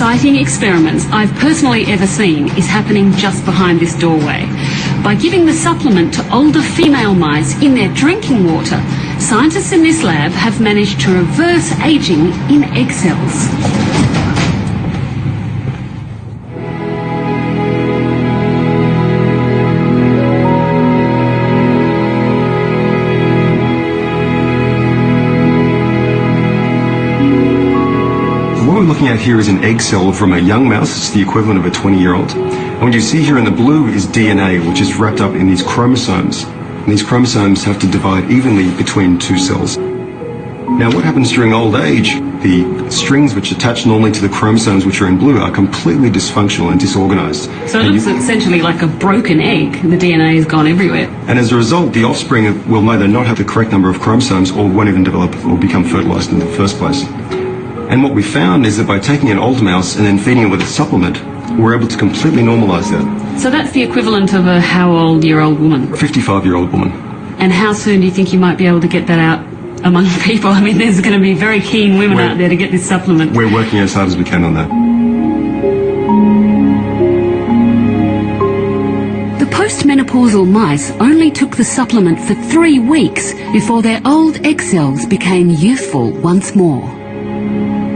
exciting experiments I've personally ever seen is happening just behind this doorway. By giving the supplement to older female mice in their drinking water, scientists in this lab have managed to reverse aging in egg cells. What we're looking at here is an egg cell from a young mouse. It's the equivalent of a 20-year-old. And what you see here in the blue is DNA, which is wrapped up in these chromosomes. And these chromosomes have to divide evenly between two cells. Now, what happens during old age, the strings which attach normally to the chromosomes which are in blue are completely dysfunctional and disorganized. So it looks essentially like a broken egg. The DNA has gone everywhere. And as a result, the offspring will either not have the correct number of chromosomes or won't even develop or become fertilized in the first place. And what we found is that by taking an old mouse and then feeding it with a supplement, we're able to completely normalize that. So that's the equivalent of a how old year old woman? 55-year-old woman. And how soon do you think you might be able to get that out among people? I mean, there's going to be very keen women out there to get this supplement. We're working as hard as we can on that. The postmenopausal mice only took the supplement for 3 weeks before their old egg cells became youthful once more.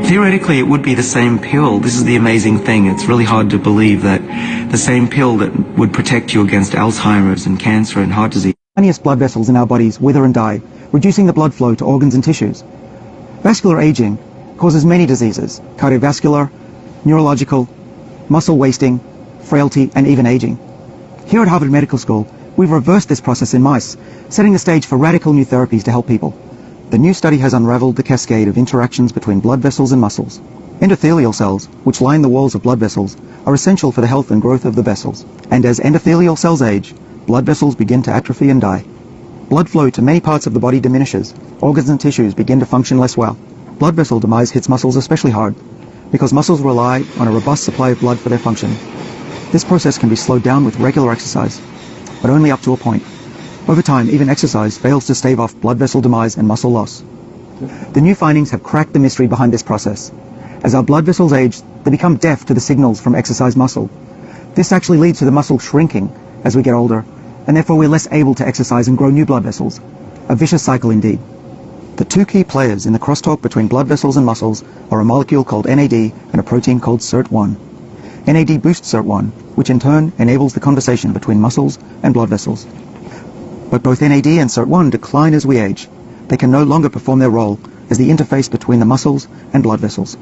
Theoretically, it would be the same pill. This is the amazing thing. It's really hard to believe that the same pill that would protect you against Alzheimer's and cancer and heart disease. Tiniest blood vessels in our bodies wither and die, reducing the blood flow to organs and tissues. Vascular aging causes many diseases: cardiovascular, neurological, muscle wasting, frailty, and even aging. Here at Harvard Medical School, we've reversed this process in mice, setting the stage for radical new therapies to help people. The new study has unraveled the cascade of interactions between blood vessels and muscles. Endothelial cells, which line the walls of blood vessels, are essential for the health and growth of the vessels. And as endothelial cells age, blood vessels begin to atrophy and die. Blood flow to many parts of the body diminishes. Organs and tissues begin to function less well. Blood vessel demise hits muscles especially hard, because muscles rely on a robust supply of blood for their function. This process can be slowed down with regular exercise, but only up to a point. Over time, even exercise fails to stave off blood vessel demise and muscle loss. The new findings have cracked the mystery behind this process. As our blood vessels age, they become deaf to the signals from exercise muscle. This actually leads to the muscle shrinking as we get older, and therefore we're less able to exercise and grow new blood vessels. A vicious cycle indeed. The two key players in the crosstalk between blood vessels and muscles are a molecule called NAD and a protein called SIRT1. NAD boosts SIRT1, which in turn enables the conversation between muscles and blood vessels. But both NAD and SIRT1 decline as we age. They can no longer perform their role as the interface between the muscles and blood vessels.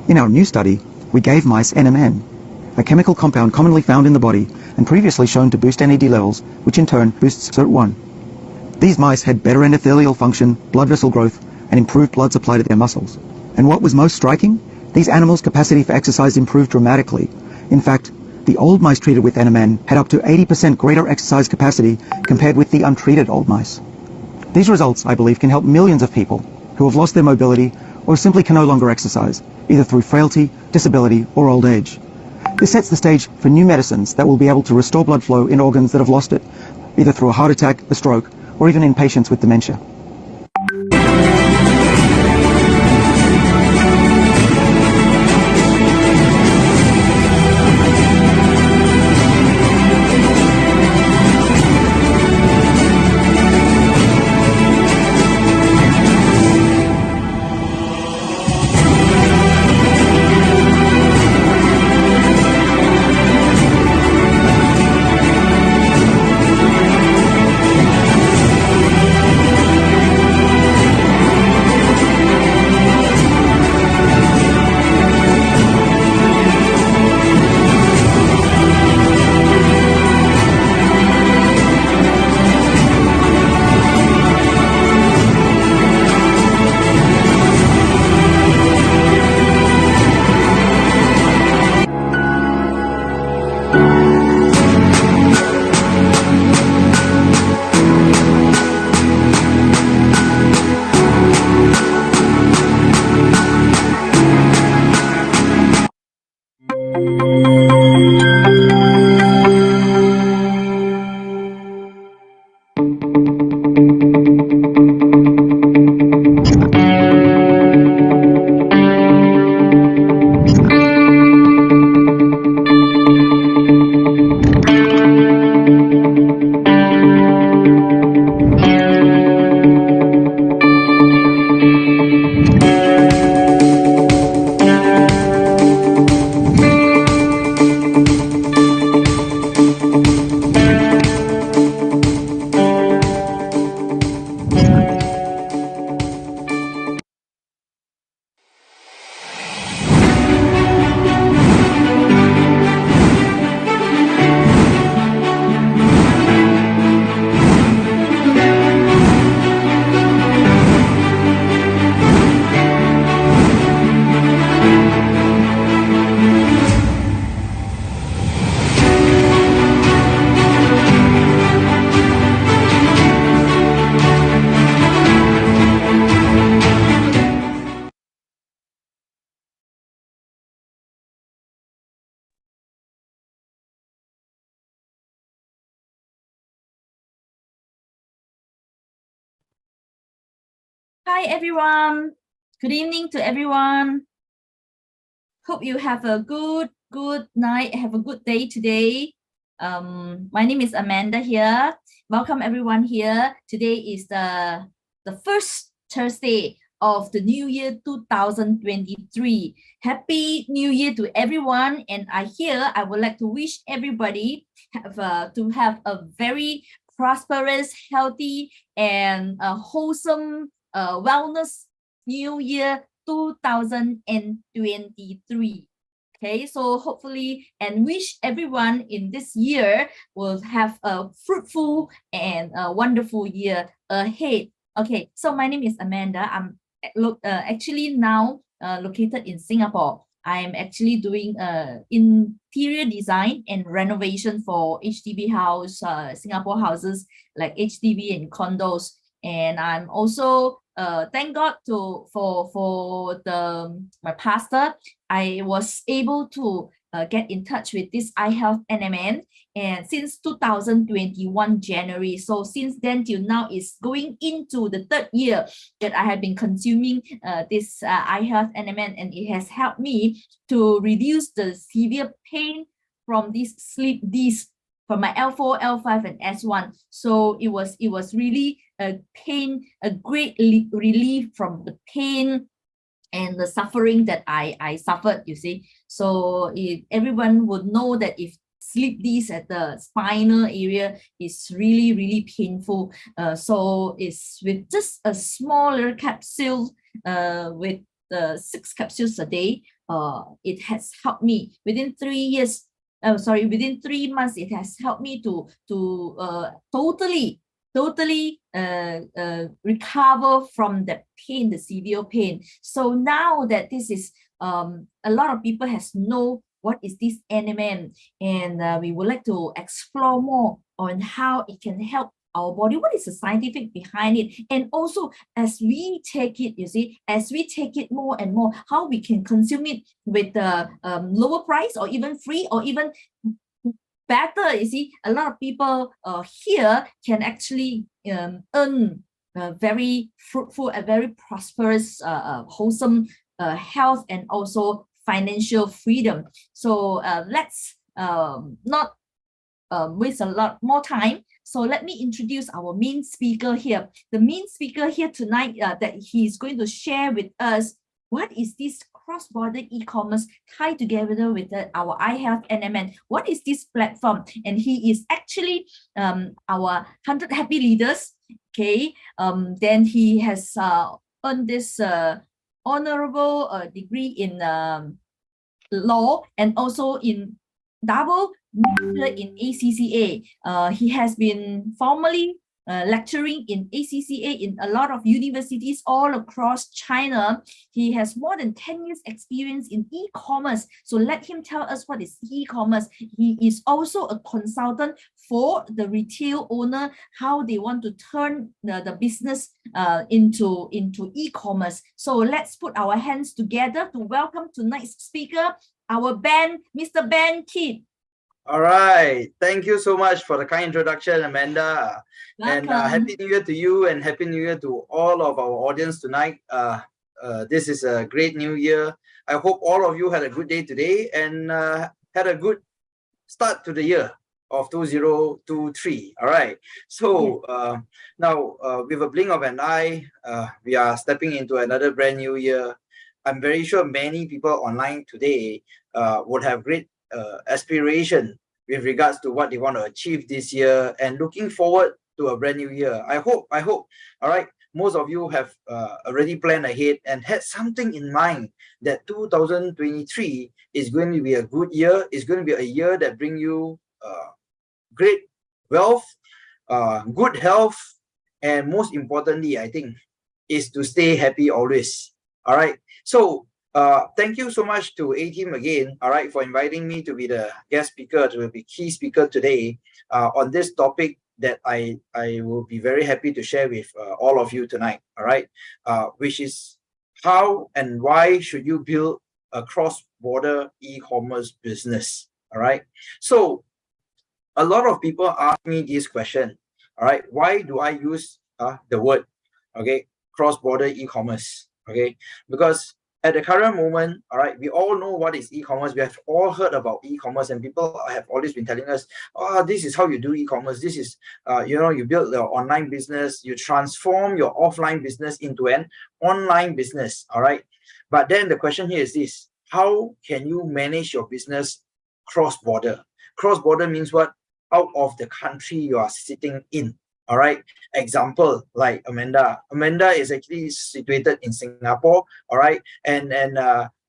In our new study, we gave mice NMN, a chemical compound commonly found in the body and previously shown to boost NAD levels, which in turn boosts SIRT1. These mice had better endothelial function, blood vessel growth, and improved blood supply to their muscles. And what was most striking? These animals' capacity for exercise improved dramatically. In fact, the old mice treated with NMN had up to 80% greater exercise capacity compared with the untreated old mice. These results, I believe, can help millions of people who have lost their mobility or simply can no longer exercise, either through frailty, disability, or old age. This sets the stage for new medicines that will be able to restore blood flow in organs that have lost it, either through a heart attack, a stroke, or even in patients with dementia. Hi everyone. Good evening to everyone. Hope you have a good night, have a good day today. My name is Amanda here. Welcome everyone here. Today is the first Thursday of the new year 2023. Happy New Year to everyone. And I would like to wish everybody to have a very prosperous, healthy, and wholesome wellness New Year 2023. Okay, so hopefully and wish everyone in this year will have a fruitful and a wonderful year ahead. Okay, so my name is Amanda. I'm actually now located in Singapore. I'm actually doing interior design and renovation for HDB house, Singapore houses like HDB and condos. And I'm also thank God for my pastor. I was able to get in touch with this A-TeamiHealth NMN, and since 2021 January, so since then till now is going into the third year that I have been consuming this A-TeamiHealth NMN, and it has helped me to reduce the severe pain from this sleep disc from my L4, L5, and S1. So it was really a great relief from the pain and the suffering that I suffered, you see. So everyone would know that if sleep disc at the spinal area is really painful. So it's with just a smaller capsule with 6 capsules a day, it has helped me within 3 years. Within 3 months, it has helped me to totally recover from the pain, the severe pain. So now that this is a lot of people has know what is this NMN, and we would like to explore more on how it can help our body, what is the scientific behind it, and also as we take it, you see, as we take it more and more, how we can consume it with the lower price or even free or even better. You see, a lot of people here can actually earn very fruitful and very prosperous, wholesome health and also financial freedom. So let's not waste a lot more time. So let me introduce our main speaker here. The main speaker here tonight that he's going to share with us what is this cross-border e-commerce tied together with our A-TeamiHealth NMN. What is this platform? And he is actually our 100 Happy Leaders. Okay, then he has earned this honorable degree in law and also in double master in ACCA. He has been formally lecturing in ACCA in a lot of universities all across China. He has more than 10 years experience in e-commerce. So let him tell us what is e-commerce. He is also a consultant for the retail owner, how they want to turn the business into e-commerce. So let's put our hands together to welcome tonight's speaker, our Ben, Mr. Ben Kidd. All right. Thank you so much for the kind introduction, Amanda. Welcome. And Happy New Year to you and Happy New Year to all of our audience tonight. This is a great new year. I hope all of you had a good day today and had a good start to the year of 2023. All right. So now with a blink of an eye, we are stepping into another brand new year. I'm very sure many people online today would have great aspiration with regards to what they want to achieve this year and looking forward to a brand new year. I hope, all right, most of you have already planned ahead and had something in mind that 2023 is going to be a good year. It's going to be a year that bring you great wealth, good health, and most importantly, I think, is to stay happy always. All right. So thank you so much to A-Team again, all right, for inviting me to be the guest speaker, to be key speaker today on this topic that I will be very happy to share with all of you tonight, all right, which is how and why should you build a cross-border e-commerce business, all right? So a lot of people ask me this question, all right, why do I use the word, okay, cross-border e-commerce, okay? Because at the current moment, all right, we all know what is e-commerce. We have all heard about e-commerce, and people have always been telling us, oh, this is how you do e-commerce. This is, you build your online business, you transform your offline business into an online business, all right? But then the question here is this: how can you manage your business cross-border? Cross-border means what? Out of the country you are sitting in. All right. Example like Amanda. Amanda is actually situated in Singapore. All right.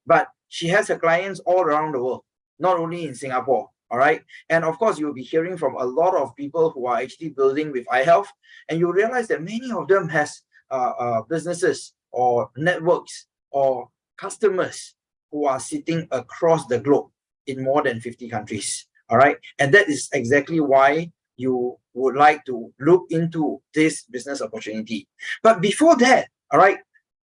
But she has her clients all around the world, not only in Singapore. All right. And of course, you'll be hearing from a lot of people who are actually building with iHealth, and you realize that many of them has businesses or networks or customers who are sitting across the globe in more than 50 countries. All right. And that is exactly why you would like to look into this business opportunity. But before that, all right,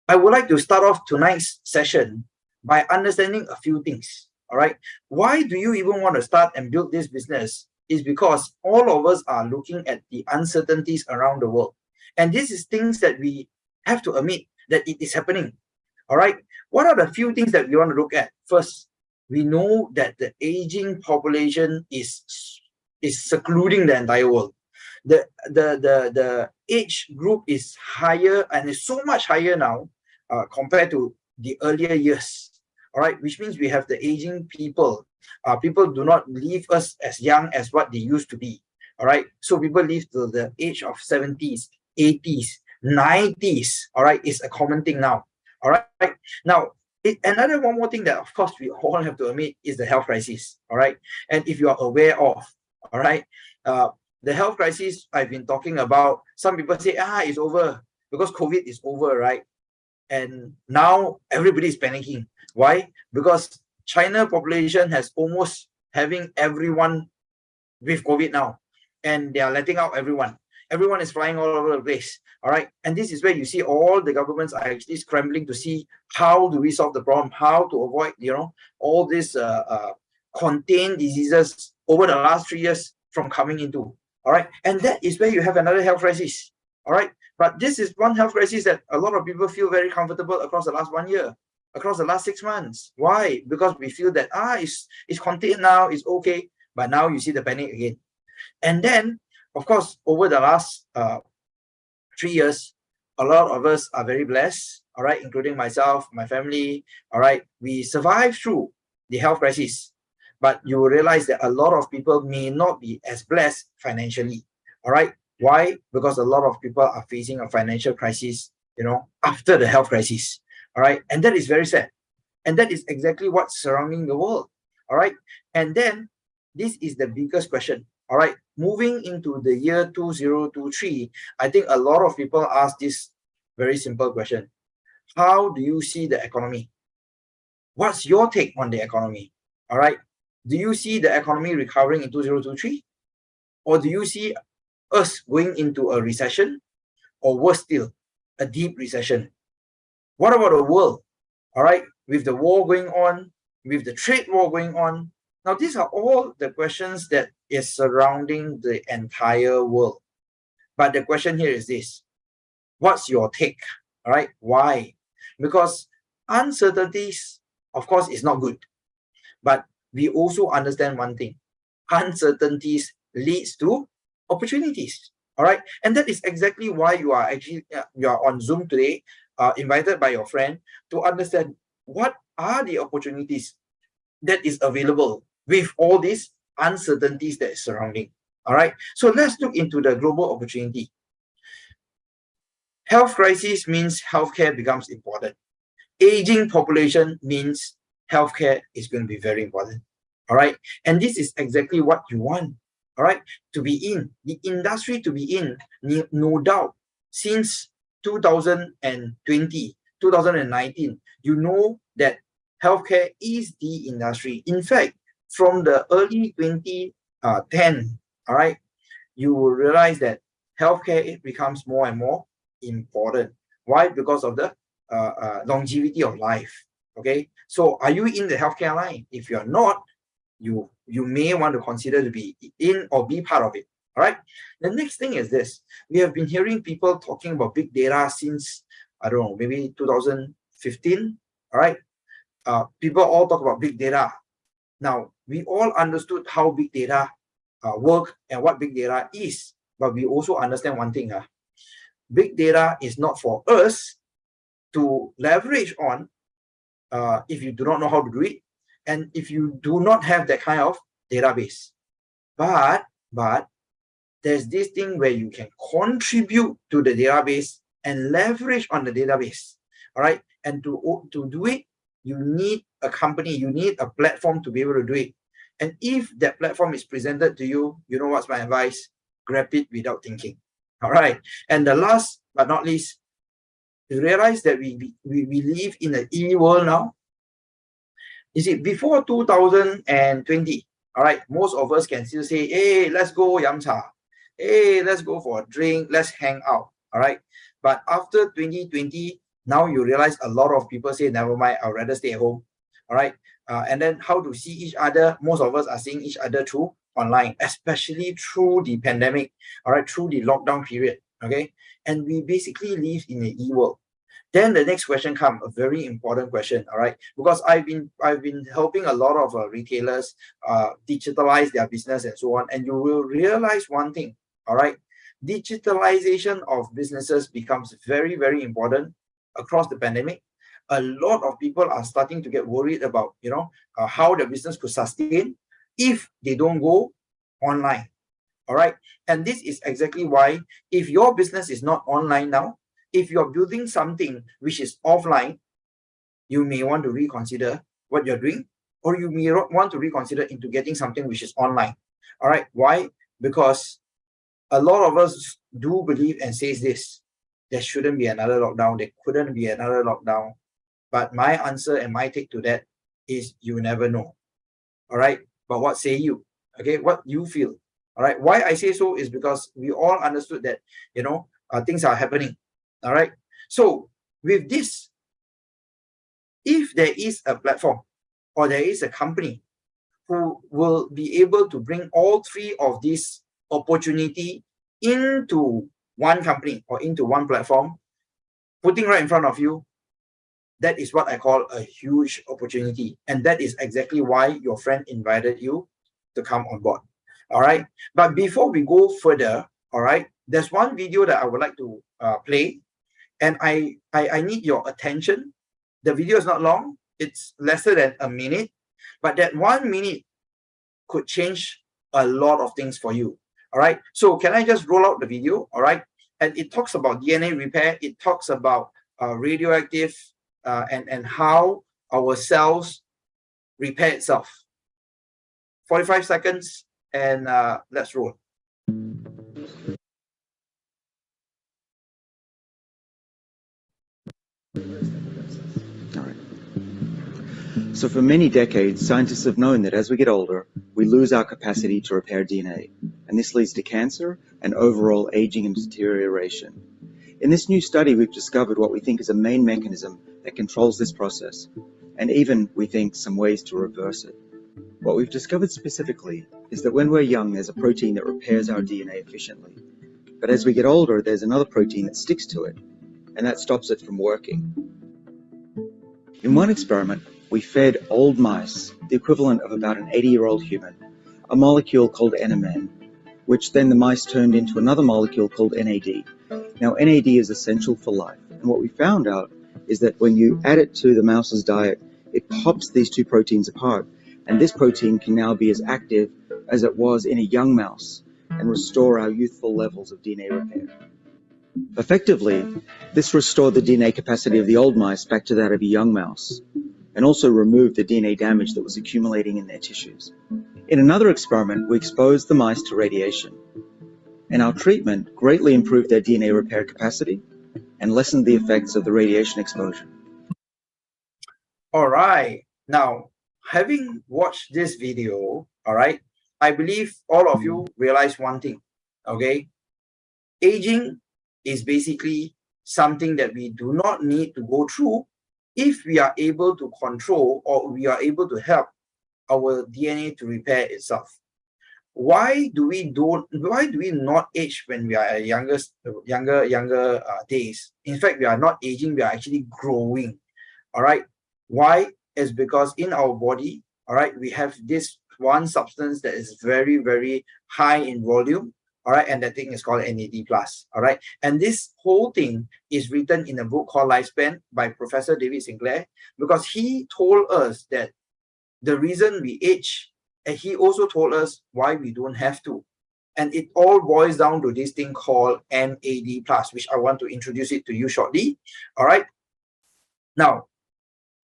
I would like to start off tonight's session by understanding a few things. All right. Why do you even want to start and build this business? Is because all of us are looking at the uncertainties around the world. And this is things that we have to admit that it is happening. All right. What are the few things that we want to look at? First, we know that the aging population is secluding the entire world. The age group is higher, and is so much higher now compared to the earlier years. All right, which means we have the aging people. People do not leave us as young as what they used to be. All right, so people live to the age of 70s, 80s, 90s. All right, is a common thing now. All right, now one more thing that of course we all have to admit is the health crisis. All right, and if you are aware of, all right, the health crisis I've been talking about, some people say, it's over because COVID is over, right? And now everybody is panicking. Why? Because China population has almost having everyone with COVID now, and they are letting out everyone. Everyone is flying all over the place. All right. And this is where you see all the governments are actually scrambling to see how do we solve the problem, how to avoid, all these contained diseases over the last 3 years from coming into. All right. And that is where you have another health crisis. All right. But this is one health crisis that a lot of people feel very comfortable across the last 1 year, across the last 6 months. Why? Because we feel that, it's contained now, it's okay. But now you see the panic again. And then, of course, over the last 3 years, a lot of us are very blessed, all right, including myself, my family, all right. We survived through the health crisis. But you will realize that a lot of people may not be as blessed financially, all right? Why? Because a lot of people are facing a financial crisis, after the health crisis, all right? And that is very sad. And that is exactly what's surrounding the world, all right? And then this is the biggest question, all right? Moving into the year 2023, I think a lot of people ask this very simple question. How do you see the economy? What's your take on the economy, all right? Do you see the economy recovering in 2023? Or do you see us going into a recession? Or worse still, a deep recession? What about the world? All right, with the war going on, with the trade war going on. Now, these are all the questions that is surrounding the entire world. But the question here is this. What's your take? All right, why? Because uncertainties, of course, is not good. But we also understand one thing. Uncertainties leads to opportunities. All right. And that is exactly why you are on Zoom today, invited by your friend to understand what are the opportunities that is available with all these uncertainties that is surrounding. All right. So let's look into the global opportunity. Health crisis means healthcare becomes important. Aging population means healthcare is going to be very important. All right. And this is exactly what you want. All right. To be in the industry, to be in, no doubt, since 2020, 2019, you know that healthcare is the industry. In fact, from the early 2010, all right, you will realize that healthcare becomes more and more important. Why? Because of the longevity of life. Okay, so are you in the healthcare line? If you're not, you may want to consider to be in or be part of it. All right. The next thing is this. We have been hearing people talking about big data since I don't know, maybe 2015, all right, people all talk about big data. Now, we all understood how big data work and what big data is, but we also understand one thing. Big data is not for us to leverage on if you do not know how to do it, and if you do not have that kind of database. But there's this thing where you can contribute to the database and leverage on the database. All right. And to do it, you need a company, you need a platform to be able to do it. And if that platform is presented to you, you know what's my advice? Grab it without thinking. All right. And the last but not least, you realize that we live in an e-world now. You see, before 2020, all right, most of us can still say, hey, let's go yam cha. Hey, let's go for a drink. Let's hang out. All right. But after 2020, now you realize a lot of people say, never mind, I'd rather stay at home. All right. And then how to see each other? Most of us are seeing each other through online, especially through the pandemic, all right, through the lockdown period. Okay. And we basically live in an e-world. Then the next question comes, a very important question, all right? Because I've been helping a lot of retailers digitalize their business and so on, and you will realize one thing, all right? Digitalization of businesses becomes very, very important across the pandemic. A lot of people are starting to get worried about, how the business could sustain if they don't go online, all right? And this is exactly why if your business is not online now, if you're building something which is offline, you may want to reconsider what you're doing, or you may want to reconsider into getting something which is online. All right. Why? Because a lot of us do believe and says this, there shouldn't be another lockdown. There couldn't be another lockdown. But my answer and my take to that is you never know. All right. But what say you? Okay. What you feel? All right. Why I say so is because we all understood that, things are happening. All right. So with this, if there is a platform or there is a company who will be able to bring all three of these opportunity into one company or into one platform, putting right in front of you, that is what I call a huge opportunity. And that is exactly why your friend invited you to come on board. All right. But before we go further, all right, there's one video that I would like to play. And I need your attention. The video is not long. It's lesser than a minute. But that 1 minute could change a lot of things for you. All right. So can I just roll out the video? All right. And it talks about DNA repair. It talks about radioactive and how our cells repair itself. 45 seconds and let's roll. So for many decades, scientists have known that as we get older, we lose our capacity to repair DNA, and this leads to cancer and overall aging and deterioration. In this new study, we've discovered what we think is a main mechanism that controls this process, and even, we think, some ways to reverse it. What we've discovered specifically is that when we're young, there's a protein that repairs our DNA efficiently. But as we get older, there's another protein that sticks to it, and that stops it from working. In one experiment, we fed old mice, the equivalent of about an 80-year-old human, a molecule called NMN, which then the mice turned into another molecule called NAD. Now, NAD is essential for life, and what we found out is that when you add it to the mouse's diet, it pops these two proteins apart, and this protein can now be as active as it was in a young mouse and restore our youthful levels of DNA repair. Effectively, this restored the DNA capacity of the old mice back to that of a young mouse, and also removed the DNA damage that was accumulating in their tissues. In another experiment, we exposed the mice to radiation, and our treatment greatly improved their DNA repair capacity and lessened the effects of the radiation exposure. All right. Now, having watched this video, all right, I believe all of you realize one thing, okay? Aging is basically something that we do not need to go through if we are able to control or we are able to help our DNA to repair itself. why do we not age when we are at younger days? In fact, we are not aging, we are actually growing. All right. Why? Is because in our body, all right, we have this one substance that is very, very high in volume. All right, and that thing is called NAD+. All right, and this whole thing is written in a book called Lifespan by Professor David Sinclair, because he told us that the reason we age, and he also told us why we don't have to. And it all boils down to this thing called NAD+, which I want to introduce it to you shortly. All right. Now,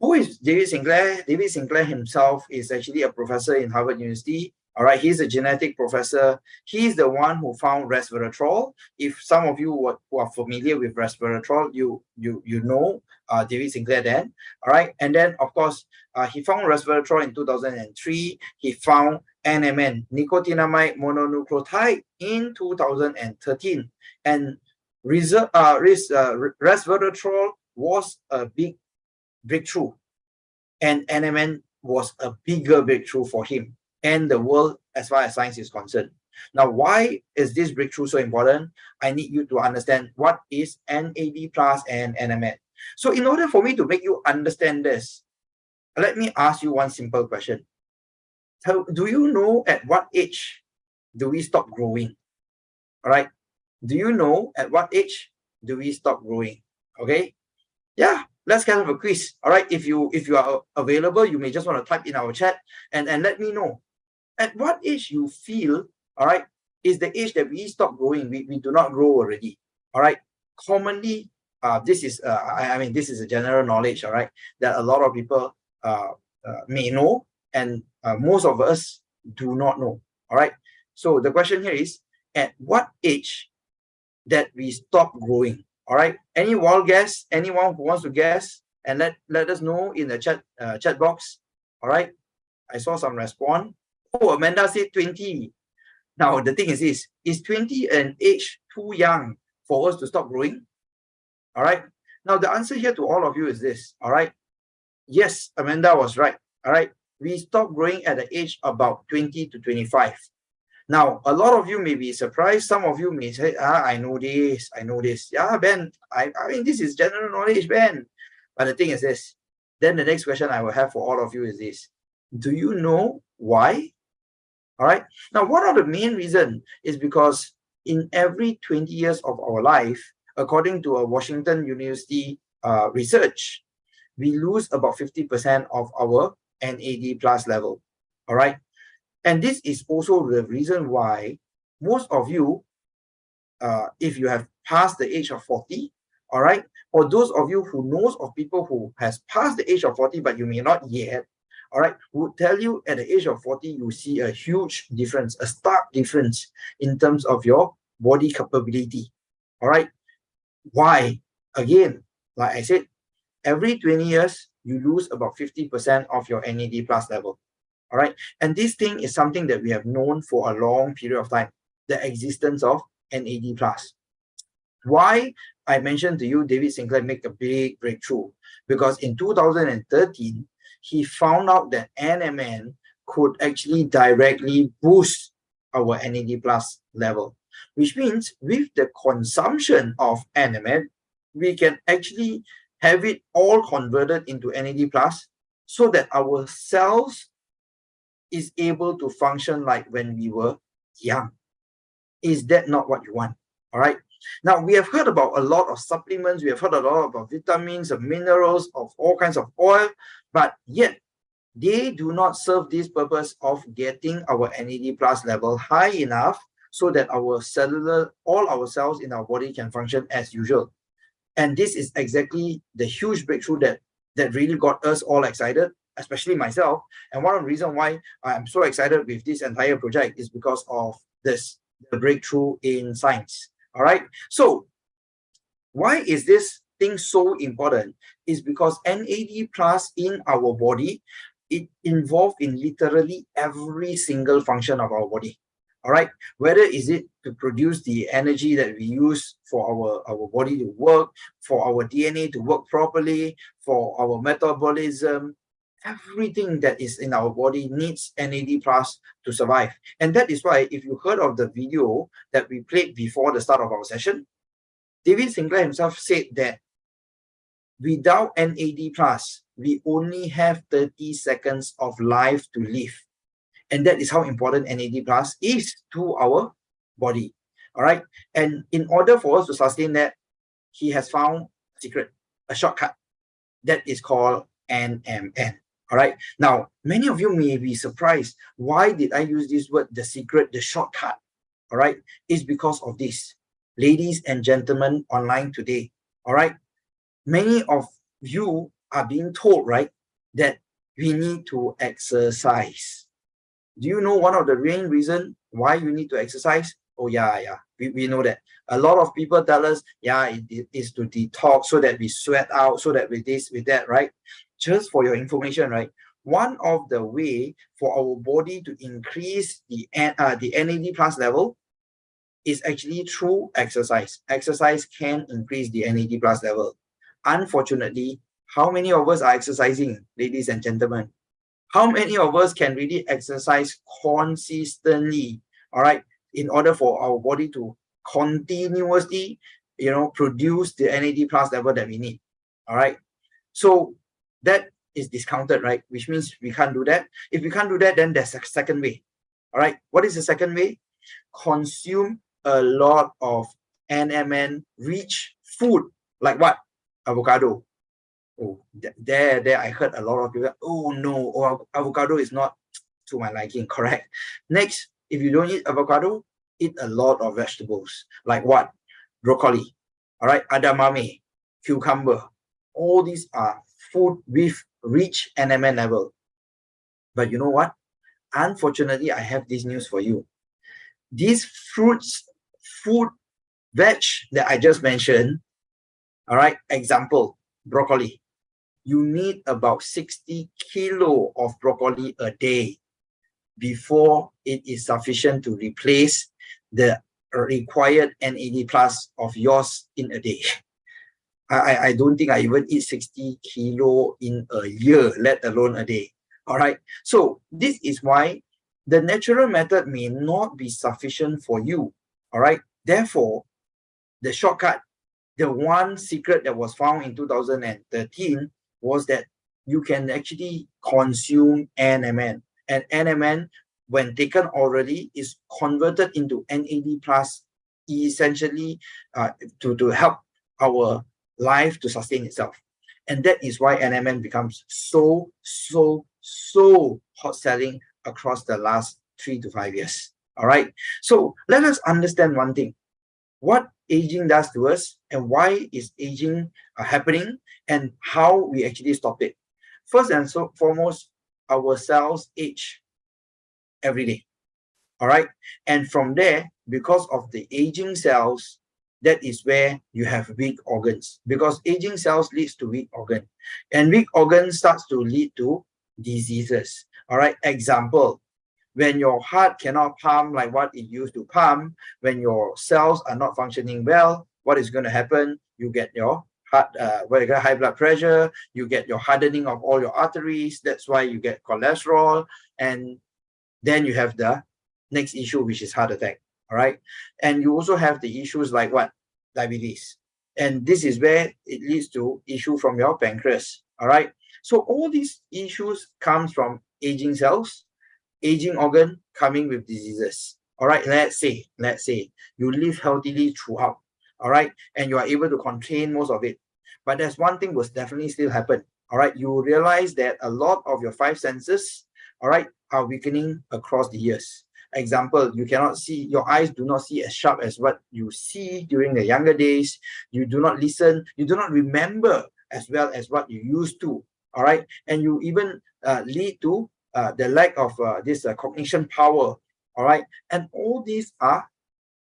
who is David Sinclair? David Sinclair himself is actually a professor in Harvard University. All right, he's a genetic professor. He's the one who found resveratrol. If some of you who are familiar with resveratrol, you know David Sinclair then. All right, and then of course he found resveratrol in 2003. He found NMN, nicotinamide mononucleotide, in 2013, and resveratrol was a big breakthrough, and NMN was a bigger breakthrough for him and the world as far as science is concerned. Now, why is this breakthrough so important? I need you to understand what is NAD+ and NMN. So in order for me to make you understand this, let me ask you one simple question. Do you know at what age do we stop growing? All right. Do you know at what age do we stop growing? Okay. Yeah, let's kind of a quiz. All right. If you are available, you may just want to type in our chat and let me know at what age you feel, all right, is the age that we stop growing. We do not grow already. All right. Commonly, this is I mean, this is a general knowledge, all right, that a lot of people may know, and most of us do not know. All right. So the question here is, at what age that we stop growing? All right. Any wild guess? Anyone who wants to guess? And let us know in the chat box. All right. I saw some response. Oh, Amanda said 20. Now the thing is this: is 20 an age too young for us to stop growing? All right. Now the answer here to all of you is this. All right. Yes, Amanda was right. All right. We stop growing at the age about 20 to 25. Now, a lot of you may be surprised. Some of you may say, I know this. Yeah, Ben, I mean, this is general knowledge, Ben. But the thing is this. Then the next question I will have for all of you is this. Do you know why? All right. Now, one of the main reasons is because in every 20 years of our life, according to a Washington University research, we lose about 50% of our NAD+ level. All right. And this is also the reason why most of you, if you have passed the age of 40, all right, or those of you who knows of people who has passed the age of 40, but you may not yet, all right, would tell you at the age of 40, you see a huge difference, a stark difference in terms of your body capability. All right. Why? Again, like I said, every 20 years, you lose about 50% of your NAD+ level. All right. And this thing is something that we have known for a long period of time, the existence of NAD+. Why I mentioned to you, David Sinclair make a big breakthrough, because in 2013, he found out that NMN could actually directly boost our NAD+ level, which means with the consumption of NMN, we can actually have it all converted into NAD+, so that our cells is able to function like when we were young. Is that not what you want? All right. Now, we have heard about a lot of supplements. We have heard a lot about vitamins and minerals, of all kinds of oil, but yet they do not serve this purpose of getting our NAD+ level high enough so that our all our cells in our body can function as usual. And this is exactly the huge breakthrough that really got us all excited, especially myself. And one of the reasons why I'm so excited with this entire project is because of this, the breakthrough in science. All right. So why is this thing so important? Is because NAD+ in our body, it involved in literally every single function of our body. All right. Whether is it to produce the energy that we use for our body to work, for our DNA to work properly, for our metabolism, everything that is in our body needs NAD plus to survive. And that is why, if you heard of the video that we played before the start of our session, David Sinclair himself said that without NAD plus, we only have 30 seconds of life to live. And that is how important NAD plus is to our body. All right. And in order for us to sustain that, he has found a secret, a shortcut that is called NMN. All right. Now, many of you may be surprised. Why did I use this word, the secret, the shortcut? All right. It's because of this. Ladies and gentlemen online today. All right. Many of you are being told, right, that we need to exercise. Do you know one of the main reasons why you need to exercise? Oh, yeah. We know that. A lot of people tell us, yeah, it is to detox so that we sweat out, so that with this, with that, right? Just for your information, right? One of the way for our body to increase the NAD plus level is actually through exercise. Exercise can increase the NAD plus level. Unfortunately, how many of us are exercising, ladies and gentlemen? How many of us can really exercise consistently, all right, in order for our body to continuously, produce the NAD plus level that we need, all right? So that is discounted, right? Which means we can't do that. If we can't do that, then there's a second way, all right? What is the second way? Consume a lot of NMN-rich food, like what? Avocado. Oh, there I heard a lot of people, oh no, avocado is not to my liking, correct? Next, if you don't eat avocado, eat a lot of vegetables. Like what? Broccoli, all right, edamame, cucumber. All these are food with rich NMN level. But you know what? Unfortunately, I have this news for you. These fruits, food, veg that I just mentioned, all right, example, broccoli. You need about 60 kilo of broccoli a day before it is sufficient to replace the required NAD plus of yours in a day. I don't think I even eat 60 kilo in a year, let alone a day. All right. So this is why the natural method may not be sufficient for you. All right. Therefore, the shortcut, the one secret that was found in 2013 was that you can actually consume NMN. And NMN, when taken orally, is converted into NAD plus, essentially to help our life to sustain itself. And that is why NMN becomes so hot selling across the last 3 to 5 years. All right. So let us understand one thing. What aging does to us, and why is aging happening, and how we actually stop it. First and foremost, our cells age every day. All right. And from there, because of the aging cells, that is where you have weak organs, because aging cells leads to weak organ, and weak organ starts to lead to diseases. All right. Example, when your heart cannot pump like what it used to pump, when your cells are not functioning well, what is going to happen? You get your heart, high blood pressure, you get your hardening of all your arteries. That's why you get cholesterol. And then you have the next issue, which is heart attack. All right. And you also have the issues like what? Diabetes. And this is where it leads to issue from your pancreas. All right. So all these issues comes from aging cells, aging organ coming with diseases. All right, let's say you live healthily throughout, all right, and you are able to contain most of it. But there's one thing will definitely still happen. All right, you realize that a lot of your 5 senses, all right, are weakening across the years. Example, you cannot see, your eyes do not see as sharp as what you see during the younger days. You do not listen, you do not remember as well as what you used to. All right, and you even lead to the lack of this cognition power. All right, and all these are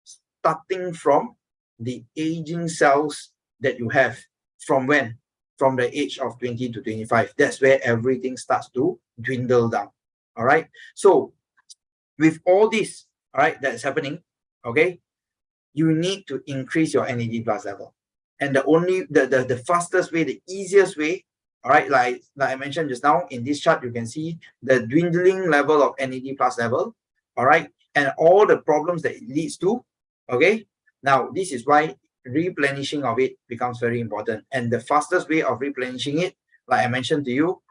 starting from the aging cells that you have. From when? From the age of 20 to 25. That's where everything starts to dwindle down. All right, so with all this, all right, that's happening, okay, you need to increase your NAD plus level. And the fastest way, the easiest way, All right, like I mentioned just now in this chart, you can see the dwindling level of NAD plus level. All right, and all the problems that it leads to. Okay, now this is why replenishing of it becomes very important, and the fastest way of replenishing it, like I mentioned to you,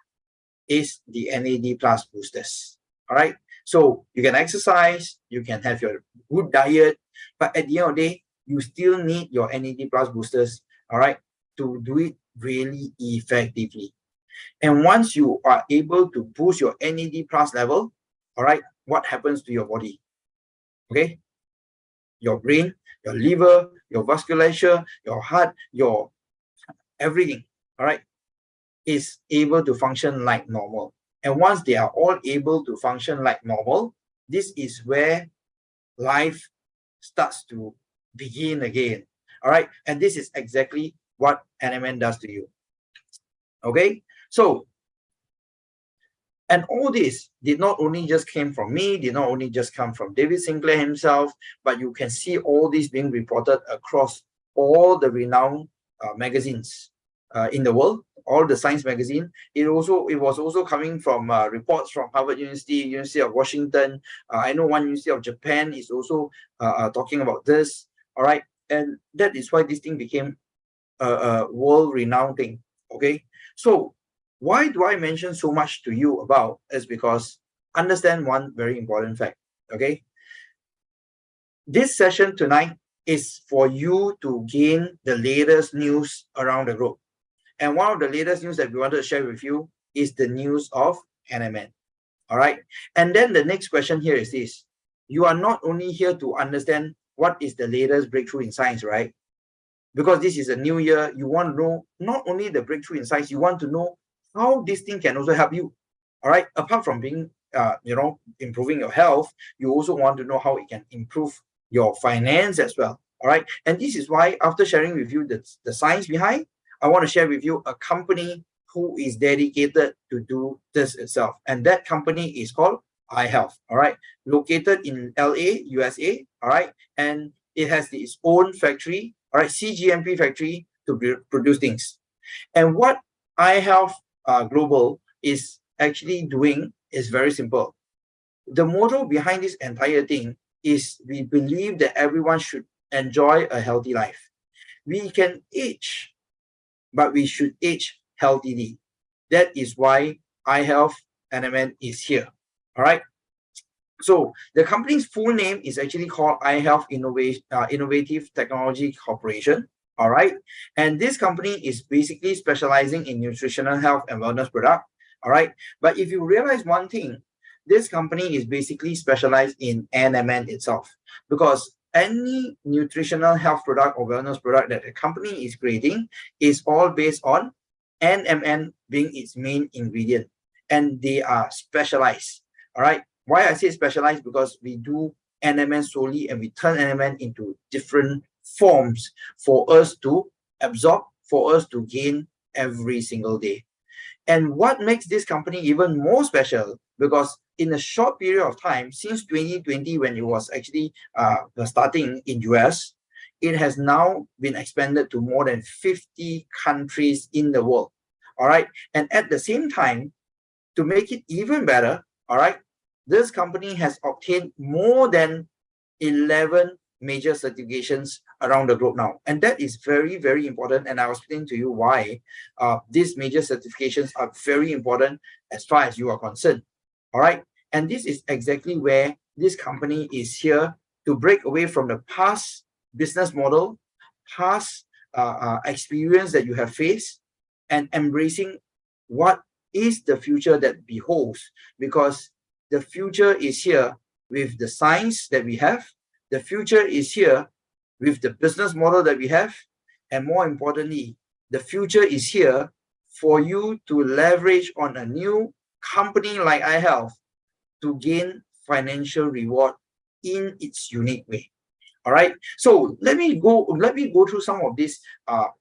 is the NAD plus boosters. All right, so you can exercise, you can have your good diet, but at the end of the day, you still need your NAD plus boosters, all right, to do it really effectively. And once you are able to boost your NAD plus level, all right, what happens to your body? Okay, your brain, your liver, your vasculature, your heart, your everything, all right, is able to function like normal. And once they are all able to function like normal, this is where life starts to begin again. All right, and this is exactly what NMN does to you. Okay, so, and all this did not only just came from me, did not only just come from David Sinclair himself, but you can see all this being reported across all the renowned magazines in the world, all the science magazine. It was also coming from reports from Harvard University, University of Washington. I know one University of Japan is also talking about this. All right, and that is why this thing became a world-renowned thing. Okay, so why do I mention so much to you about? Is because understand one very important fact. Okay, this session tonight is for you to gain the latest news around the globe. And one of the latest news that we wanted to share with you is the news of NMN. All right. And then the next question here is this. You are not only here to understand what is the latest breakthrough in science, right? Because this is a new year, you want to know not only the breakthrough in science, you want to know how this thing can also help you. All right. Apart from being, improving your health, you also want to know how it can improve your finance as well. All right. And this is why, after sharing with you the science behind, I want to share with you a company who is dedicated to do this itself. And that company is called A-TeamiHealth, all right? Located in LA, USA, all right? And it has its own factory, all right, CGMP factory to produce things. And what A-TeamiHealth Global is actually doing is very simple. The motto behind this entire thing is we believe that everyone should enjoy a healthy life. We can age, but we should age healthily. That is why A-TeamiHealth NMN is here. All right. So the company's full name is actually called A-TeamiHealth Innovative Technology Corporation. All right. And this company is basically specializing in nutritional health and wellness product. All right. But if you realize one thing, this company is basically specialized in NMN itself, because any nutritional health product or wellness product that the company is creating is all based on NMN being its main ingredient, and they are specialized. All right. Why I say specialized? Because we do NMN solely, and we turn NMN into different forms for us to absorb, for us to gain every single day. And what makes this company even more special, because in a short period of time, since 2020, when it was actually starting in US, it has now been expanded to more than 50 countries in the world. All right. And at the same time, to make it even better, all right, this company has obtained more than 11 major certifications around the globe now. And that is very, very important. And I was explaining to you why these major certifications are very important as far as you are concerned. All right. And this is exactly where this company is here to break away from the past business model, past experience that you have faced, and embracing what is the future that beholds, because the future is here with the science that we have. The future is here with the business model that we have. And more importantly, the future is here for you to leverage on a new company like A-TeamiHealth to gain financial reward in its unique way. All right. So let me go through some of these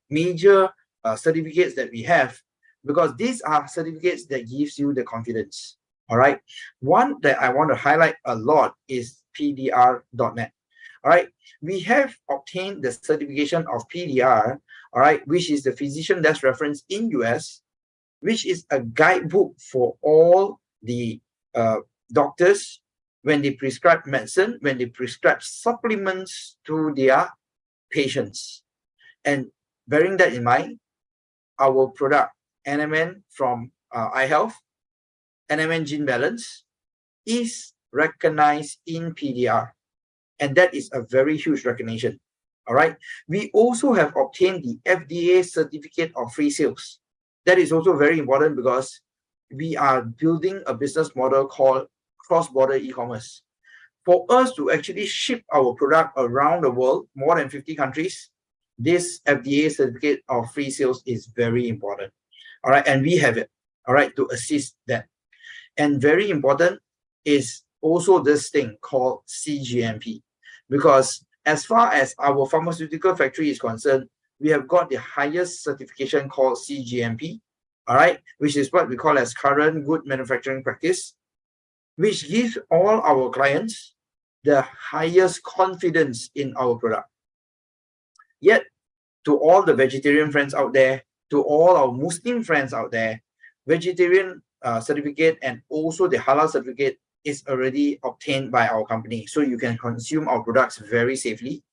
major certificates that we have, because these are certificates that gives you the confidence. All right. One that I want to highlight a lot is PDR.net. All right. We have obtained the certification of PDR, all right, which is the physician desk reference in US, which is a guidebook for all the doctors when they prescribe medicine, when they prescribe supplements to their patients. And bearing that in mind, our product, NMN from A-TeamiHealth, NMN Gene Balance, is recognized in PDR. And that is a very huge recognition. All right. We also have obtained the FDA certificate of free sales. That is also very important because we are building a business model called cross-border e-commerce. For us to actually ship our product around the world, more than 50 countries, this FDA certificate of free sales is very important. All right. And we have it, all right, to assist that. And very important is also this thing called CGMP, because as far as our pharmaceutical factory is concerned, we have got the highest certification called CGMP, all right, which is what we call as current good manufacturing practice, which gives all our clients the highest confidence in our product. Yet, to all the vegetarian friends out there, to all our Muslim friends out there, vegetarian certificate and also the halal certificate is already obtained by our company. So you can consume our products very safely.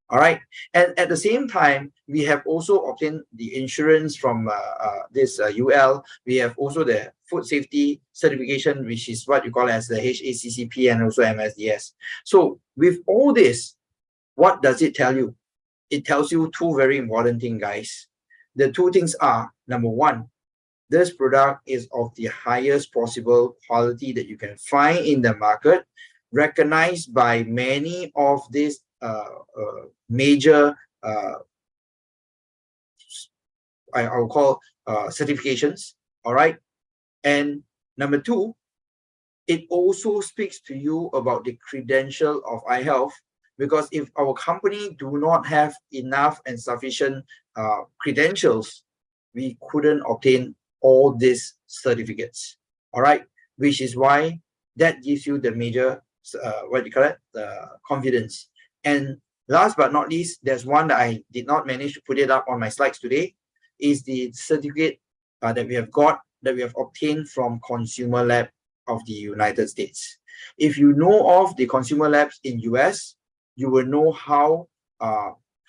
All right. And at the same time, we have also obtained the insurance from this UL. We have also the food safety certification, which is what you call as the HACCP and also MSDS. So with all this, what does it tell you? It tells you two very important things, guys. The two things are, number one, this product is of the highest possible quality that you can find in the market, recognized by many of these major, I'll call certifications, all right? And number two, it also speaks to you about the credential of A-TeamiHealth, because if our company do not have enough and sufficient credentials, we couldn't obtain all these certificates, all right? Which is why that gives you the major, what do you call it, the confidence. And last but not least, there's one that I did not manage to put it up on my slides today, is the certificate that we have got, that we have obtained from Consumer Lab of the United States. If you know of the Consumer Labs in US, you will know how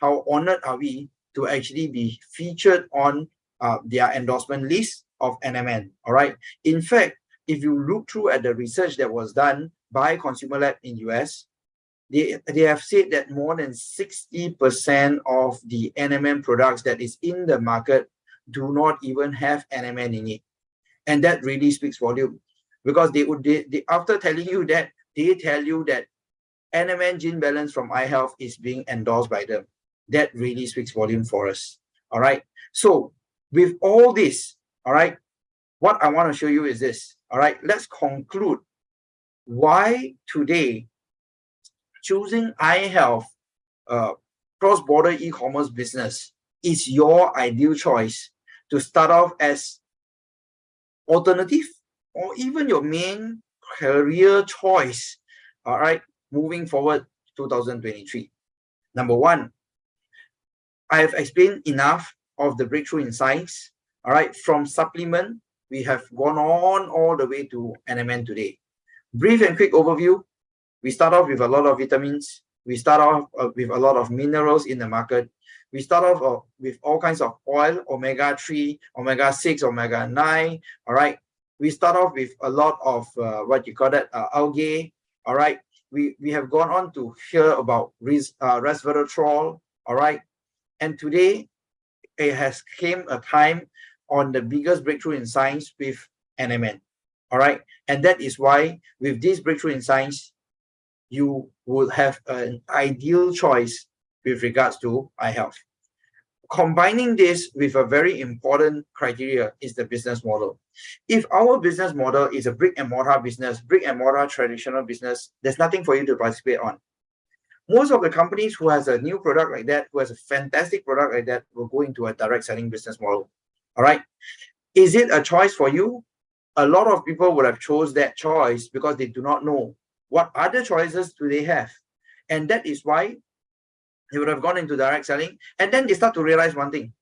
honored are we to actually be featured on their endorsement list of NMN, all right? In fact, if you look through at the research that was done by Consumer Lab in US, they have said that more than 60% of the NMN products that is in the market do not even have NMN in it. And that really speaks volume, because they after telling you that, they tell you that NMN Gene Balance from A-TeamiHealth is being endorsed by them. That really speaks volume for us, all right? So with all this, all right, what I want to show you is this, all right? Let's conclude why today choosing A-TeamiHealth cross-border e-commerce business is your ideal choice to start off as alternative or even your main career choice, all right, moving forward 2023. Number one, I have explained enough of the breakthrough in science, all right? From supplement, we have gone on all the way to NMN today. Brief and quick overview. We start off with a lot of vitamins. We start off with a lot of minerals in the market. We start off with all kinds of oil, omega-3, omega-6, omega-9, all right? We start off with a lot of what you call that, algae, all right? We have gone on to hear about resveratrol, all right? And today, it has came a time on the biggest breakthrough in science with NMN, all right? And that is why with this breakthrough in science, you will have an ideal choice with regards to A-TeamiHealth. Combining this with a very important criteria is the business model. If our business model is a brick and mortar business, brick and mortar traditional business, there's nothing for you to participate on. Most of the companies who has a new product like that, who has a fantastic product like that, will go into a direct selling business model. All right. Is it a choice for you? A lot of people would have chose that choice because they do not know what other choices do they have. And that is why they would have gone into direct selling. And then they start to realize one thing.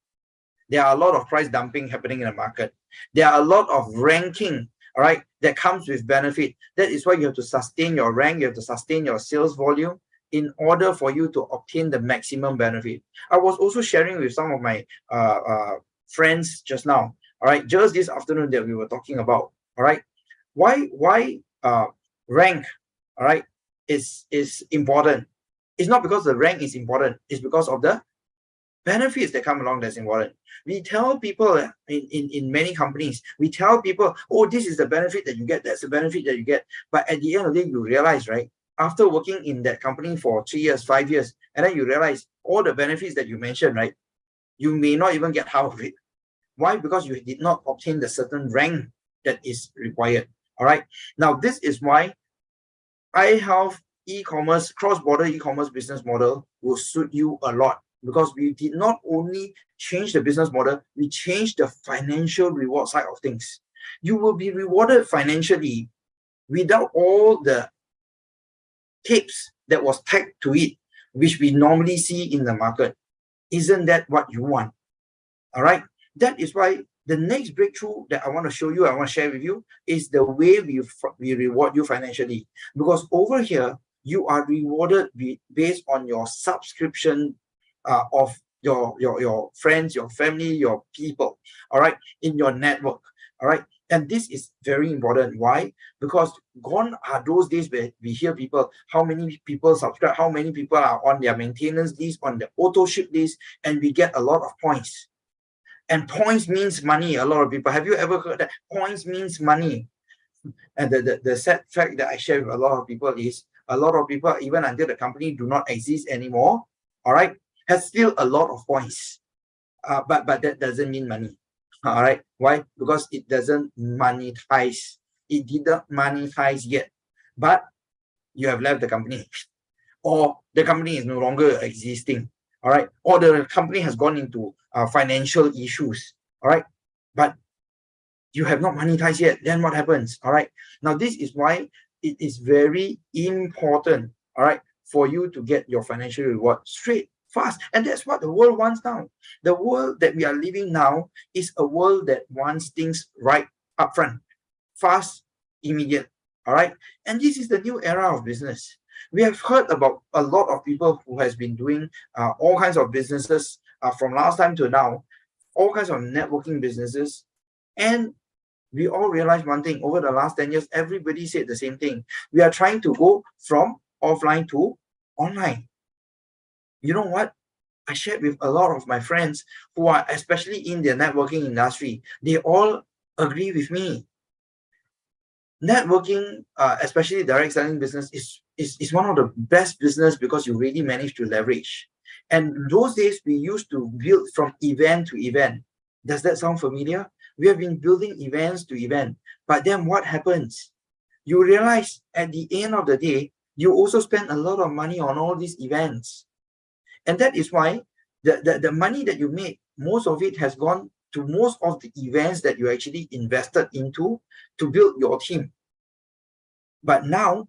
There are a lot of price dumping happening in the market. There are a lot of ranking, all right, that comes with benefit. That is why you have to sustain your rank, you have to sustain your sales volume in order for you to obtain the maximum benefit. I was also sharing with some of my friends just now, all right, just this afternoon that we were talking about, all right, why rank, all right, is important. It's not because the rank is important, it's because of the benefits that come along that's important. We tell people in many companies, we tell people, oh, this is the benefit that you get, that's the benefit that you get. But at the end of the day, you realize, right, after working in that company for 3 years, 5 years, and then you realize all the benefits that you mentioned, right, you may not even get half of it. Why? Because you did not obtain the certain rank that is required. All right. Now, this is why A-TeamiHealth e-commerce, cross-border e-commerce business model will suit you a lot, because we did not only change the business model, we changed the financial reward side of things. You will be rewarded financially without all the tips that was tagged to it, which we normally see in the market. Isn't that what you want? All right. That is why the next breakthrough that I want to show you, I want to share with you, is the way we reward you financially. Because over here, you are rewarded based on your subscription of your friends, your family, your people, all right, in your network, all right. And this is very important. Why? Because gone are those days where we hear people, how many people subscribe, how many people are on their maintenance list, on the auto ship list, and we get a lot of points. And points means money. A lot of people, have you ever heard that points means money? And the sad fact that I share with a lot of people is, a lot of people, even until the company do not exist anymore, all right, has still a lot of points. But that doesn't mean money. All right. Why? Because it doesn't monetize. It didn't monetize yet. But you have left the company, or the company is no longer existing. All right. Or the company has gone into financial issues. All right. But you have not monetized yet. Then what happens? All right. Now, this is why it is very important, all right, for you to get your financial reward straight, fast. And that's what the world wants now. The world that we are living now is a world that wants things right up front, fast, immediate. All right. And this is the new era of business. We have heard about a lot of people who has been doing all kinds of businesses from last time to now, all kinds of networking businesses. And we all realize one thing: over the last 10 years, everybody said the same thing. We are trying to go from offline to online. You know what? I shared with a lot of my friends who are especially in the networking industry. They all agree with me. Networking, especially direct selling business, is one of the best business because you really manage to leverage. And those days we used to build from event to event. Does that sound familiar? We have been building events to event. But then what happens? You realize at the end of the day, you also spend a lot of money on all these events. And that is why the money that you made, most of it has gone to most of the events that you actually invested into to build your team. But now,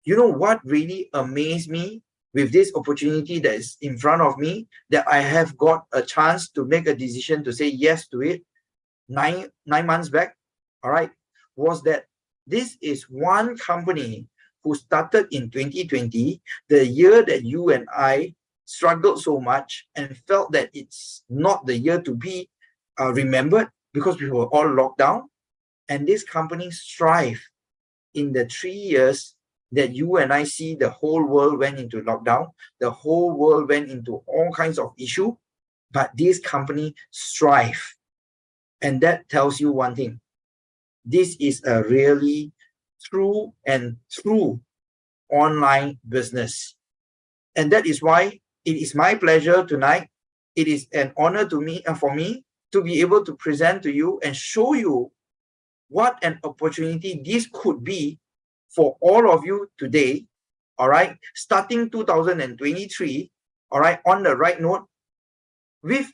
you know what really amazed me with this opportunity that is in front of me, that I have got a chance to make a decision to say yes to it nine months back, all right, was that this is one company who started in 2020, the year that you and I struggled so much and felt that it's not the year to be remembered because we were all locked down. And this company thrived in the 3 years that you and I see the whole world went into lockdown, the whole world went into all kinds of issues, but this company thrived. And that tells you one thing: this is a really true online business. And that is why it is my pleasure tonight. It is an honor to me and for me to be able to present to you and show you what an opportunity this could be for all of you today, all right, starting 2023, all right, on the right note, with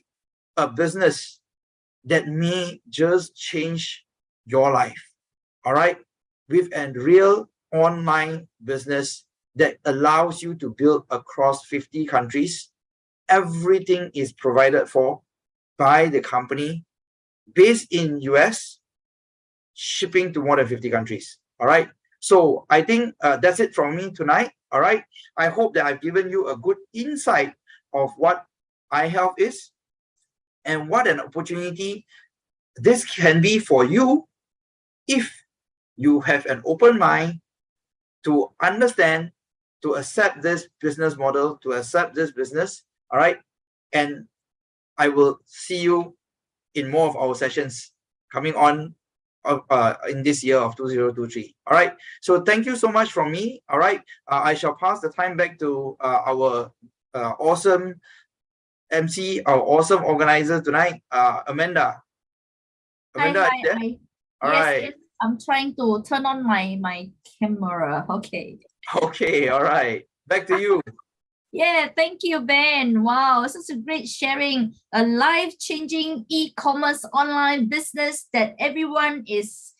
a business that may just change your life, all right, with a real online business that allows you to build across 50 countries. Everything is provided for by the company. based in US, shipping to more than 50 countries. All right. So I think that's it from me tonight. All right. I hope that I've given you a good insight of what iHealth is and what an opportunity this can be for you if you have an open mind to understand, to accept this business model, to accept this business. All right. And I will see you in more of our sessions coming on in this year of 2023. All right. So thank you so much from me. All right. I shall pass the time back to our awesome MC, our awesome organizer tonight, Amanda. Amanda, Hi, are you there? hi. All Yes, right. yes. I'm trying to turn on my camera. Okay. Okay. All right. Back to you. Yeah, thank you, Ben. Wow, such a great sharing. A life-changing e-commerce online business that everyone is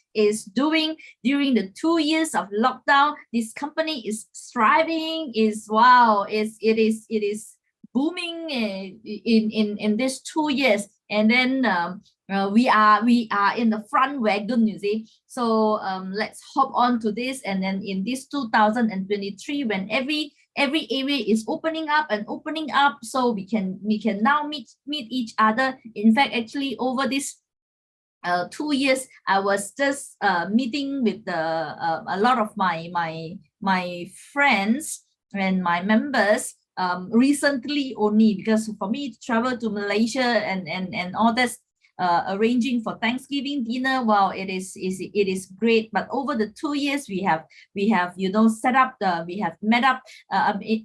doing during the 2 years of lockdown. This company is thriving. It is booming in these 2 years. And then we are in the front wagon, you see. So let's hop on to this. And then in this 2023, when every area is opening up, so we can now meet each other. In fact, actually over this 2 years, I was just meeting with a lot of my friends and my members recently only, because for me to travel to Malaysia and all this arranging for Thanksgiving dinner, wow, it is great. But over the 2 years, we have set up we have met up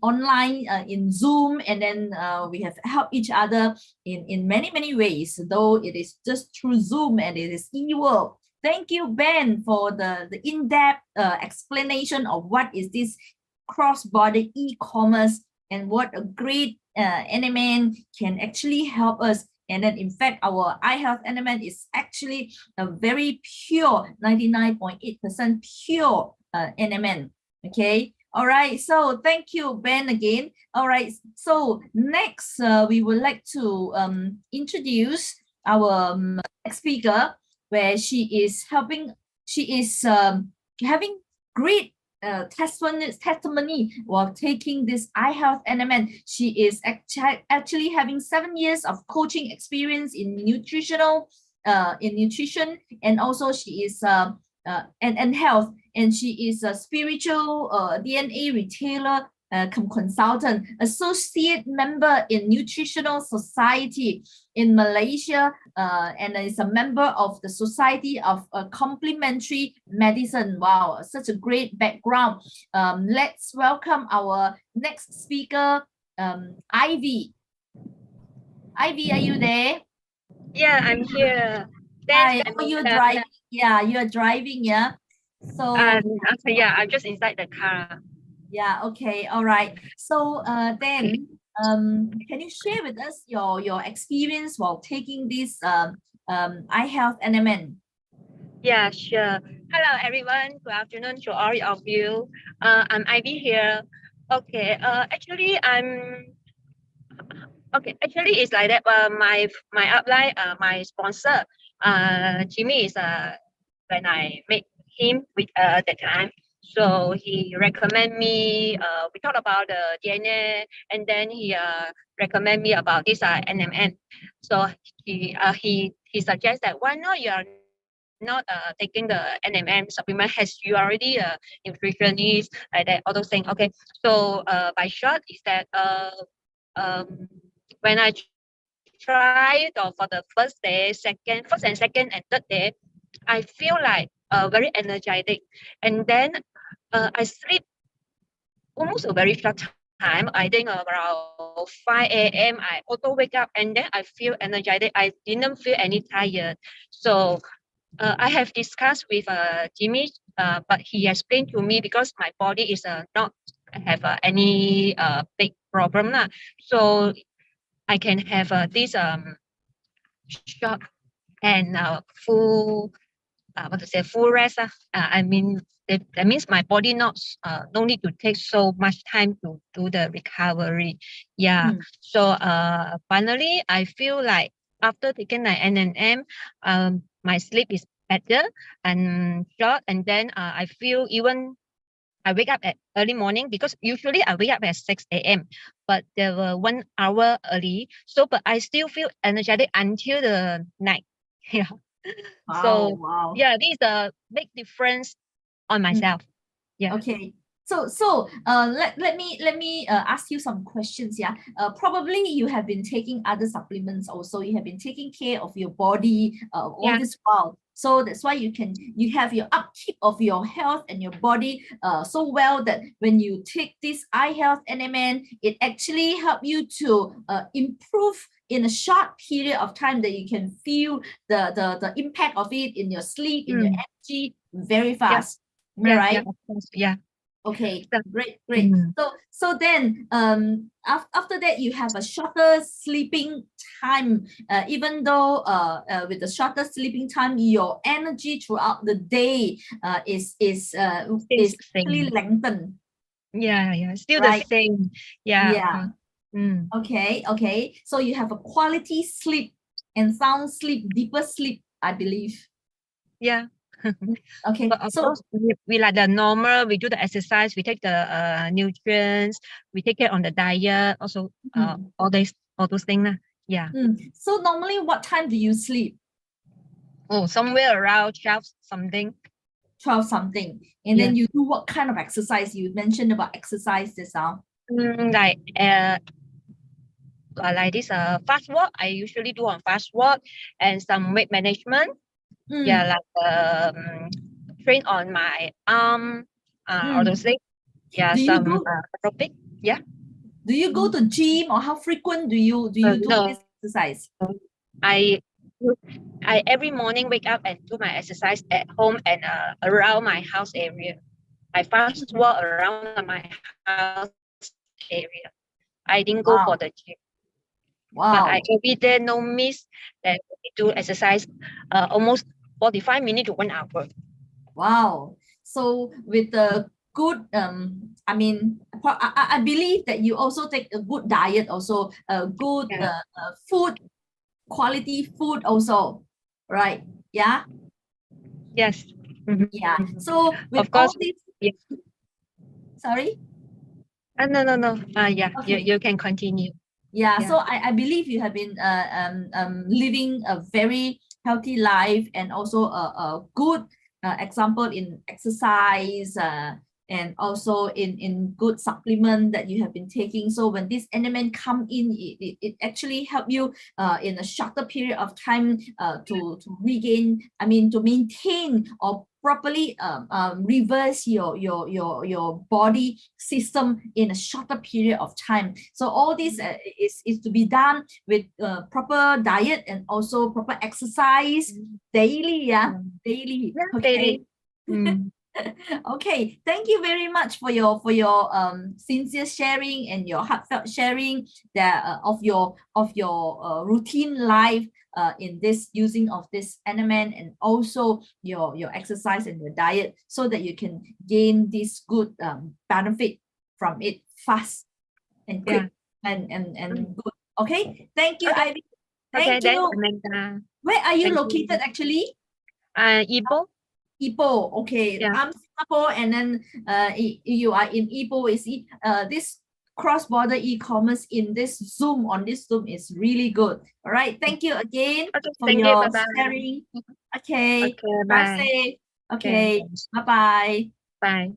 online in Zoom, and then we have helped each other in many ways, though it is just through Zoom and it is e-world. Thank you, Ben, for the in-depth explanation of what is this cross-border e-commerce and what a great NMN can actually help us. And then, in fact, our iHealth NMN is actually a very pure, 99.8% pure NMN. Okay. All right. So thank you, Ben, again. All right. So next, we would like to introduce our next speaker, where she is having great testimony while taking this iHealth NMN. She is actually having 7 years of coaching experience in nutrition, and also she is and health, and she is a spiritual DNA retailer, consultant, associate member in Nutritional Society in Malaysia, and is a member of the Society of Complementary Medicine. Wow, such a great background. Let's welcome our next speaker, Ivy. Ivy, are you there? Yeah, I'm here. Hi, Thanks, you're Amanda. driving. Yeah, you're driving, yeah. So Yeah, I'm just inside the car. yeah, okay, all right. So then can you share with us your experience while taking this iHealth NMN? Yeah, sure. Hello, everyone. Good afternoon to all of you. I'm Ivy here. Okay. Actually, it's like that. My upline, my sponsor, Jimmy is when I met him with that time. So he recommend me. We talked about the DNA, and then he recommend me about this NMN. So he suggests that why not you are not taking the NMN supplement, as you already a nutritionist, like that, all those things. Okay. So by short is that when I tried for the first and second and third day, I feel like very energetic, and then I sleep almost a very short time. I think around 5 a.m. I auto wake up, and then I feel energetic. I didn't feel any tired. So I have discussed with Jimmy, but he explained to me because my body is not have any big problem lah. So I can have this short and full full rest. I mean that means my body not no need to take so much time to do the recovery. Yeah. So finally I feel like after taking the NNM, my sleep is better and short, and then I feel even I wake up at early morning because usually I wake up at 6 a.m. But there were 1 hour early. So, but I still feel energetic until the night. Yeah. So, Wow. yeah, this is a big difference on myself. Yeah. Okay. So let me ask you some questions. Yeah. Probably you have been taking other supplements also. You have been taking care of your body all Yeah. this while. So that's why you have your upkeep of your health and your body so well that when you take this eye health NMN, it actually help you to improve in a short period of time, that you can feel the impact of it in your sleep, in your energy very fast. Am I right? Yeah, of course. Yeah. Okay, So, great. mm. So then after that you have a shorter sleeping time. Even though with the shorter sleeping time, your energy throughout the day is Stays actually same. lengthened. Yeah, still Right. the same. Yeah. Yeah. Okay. So you have a quality sleep and sound sleep, deeper sleep, I believe. Yeah. Okay. But of So course, we like the normal. We do the exercise. We take the nutrients. We take care on the diet. Also, all those things. Yeah. So normally, what time do you sleep? Oh, somewhere around 12 something. 12 something. And then you do what kind of exercise? You mentioned about exercise just now. Like this fast walk. I usually do on fast walk and some weight management. Yeah, like train on my arm, all those things. Yeah, Do you some go aerobic. Yeah. Do you go to gym, or how frequent do you do No, this exercise? I every morning wake up and do my exercise at home and around my house area. I fast walk around my house area. I didn't go for the gym. But I every day no miss that do exercise almost 45 minutes to 1 hour. Wow. So with the good I mean, I believe that you also take a good diet, also a good food, quality food also, right? Yeah. Yes. Yeah. So with of course, all this, yeah. Sorry. No. Yeah. Okay. You can continue. Yeah. So I believe you have been living a very healthy life, and also a good example in exercise, and also in good supplement that you have been taking. So when this element come in, it actually help you in a shorter period of time to regain, I mean, to maintain or properly reverse your body system in a shorter period of time. So all this is to be done with proper diet and also proper exercise daily. Daily. Okay. Daily. Okay, thank you very much for your sincere sharing and your heartfelt sharing that of your routine life in this using of this element, and also your exercise and your diet, so that you can gain this good benefit from it fast and quick and good. Okay, thank you, Ivy. Thank you. Amanda. Where are you located actually? Ipoh. Ipoh. Okay, I'm Singapore, and then you are in Ipoh. Is this cross-border e-commerce in this Zoom, on this Zoom, is really good. All right, thank you again for your sharing. Okay, bye. Safe. Okay, bye. Bye.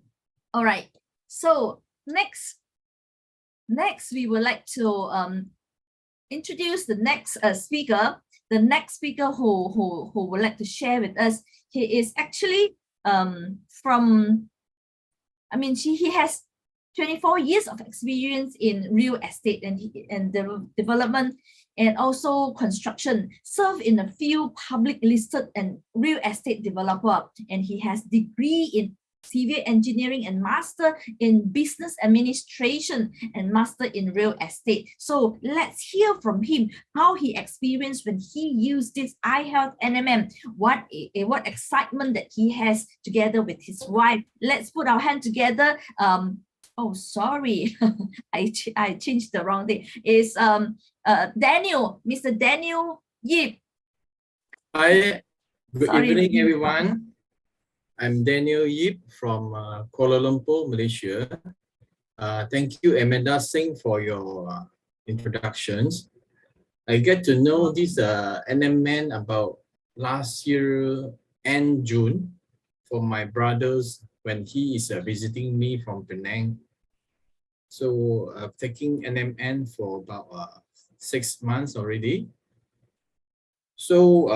All right, so next we would like to introduce the next speaker. The next speaker who would like to share with us. He is actually from, I mean, he has 24 years of experience in real estate and development, and also construction. Served in a few public listed and real estate developer, and he has degree in civil engineering and master in business administration and master in real estate. So let's hear from him how he experienced when he used this eye health NMM, what excitement that he has together with his wife. Let's put our hand together. Oh, sorry, I changed the wrong thing. Is Daniel, Mr. Daniel Yip. Hi, good Sorry, evening, Yip. everyone. I'm Daniel Yip from Kuala Lumpur, Malaysia. Thank you, Amanda Singh, for your introductions. I get to know this NMN about last year end June from my brothers when he is visiting me from Penang. So I've taken NMN for about 6 months already. So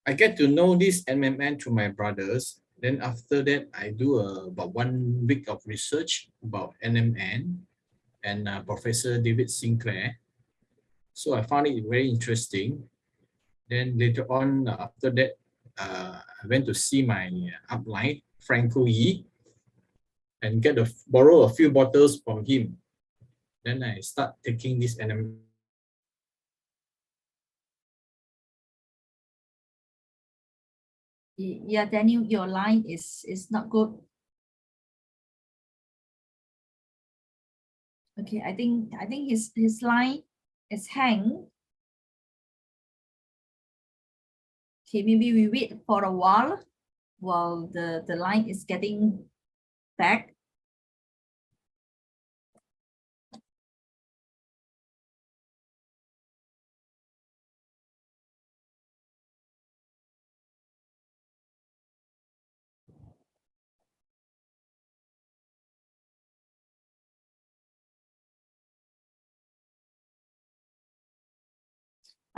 I get to know this NMN through my brothers. Then after that, I do about 1 week of research about NMN and Professor David Sinclair. So I found it very interesting. Then later on, after that, I went to see my upline, Franco Yi, and borrow a few bottles from him. Then I start taking this NMN. Yeah, Daniel, your line is not good. Okay, I think his line is hang. Okay, maybe we wait for a while the line is getting back.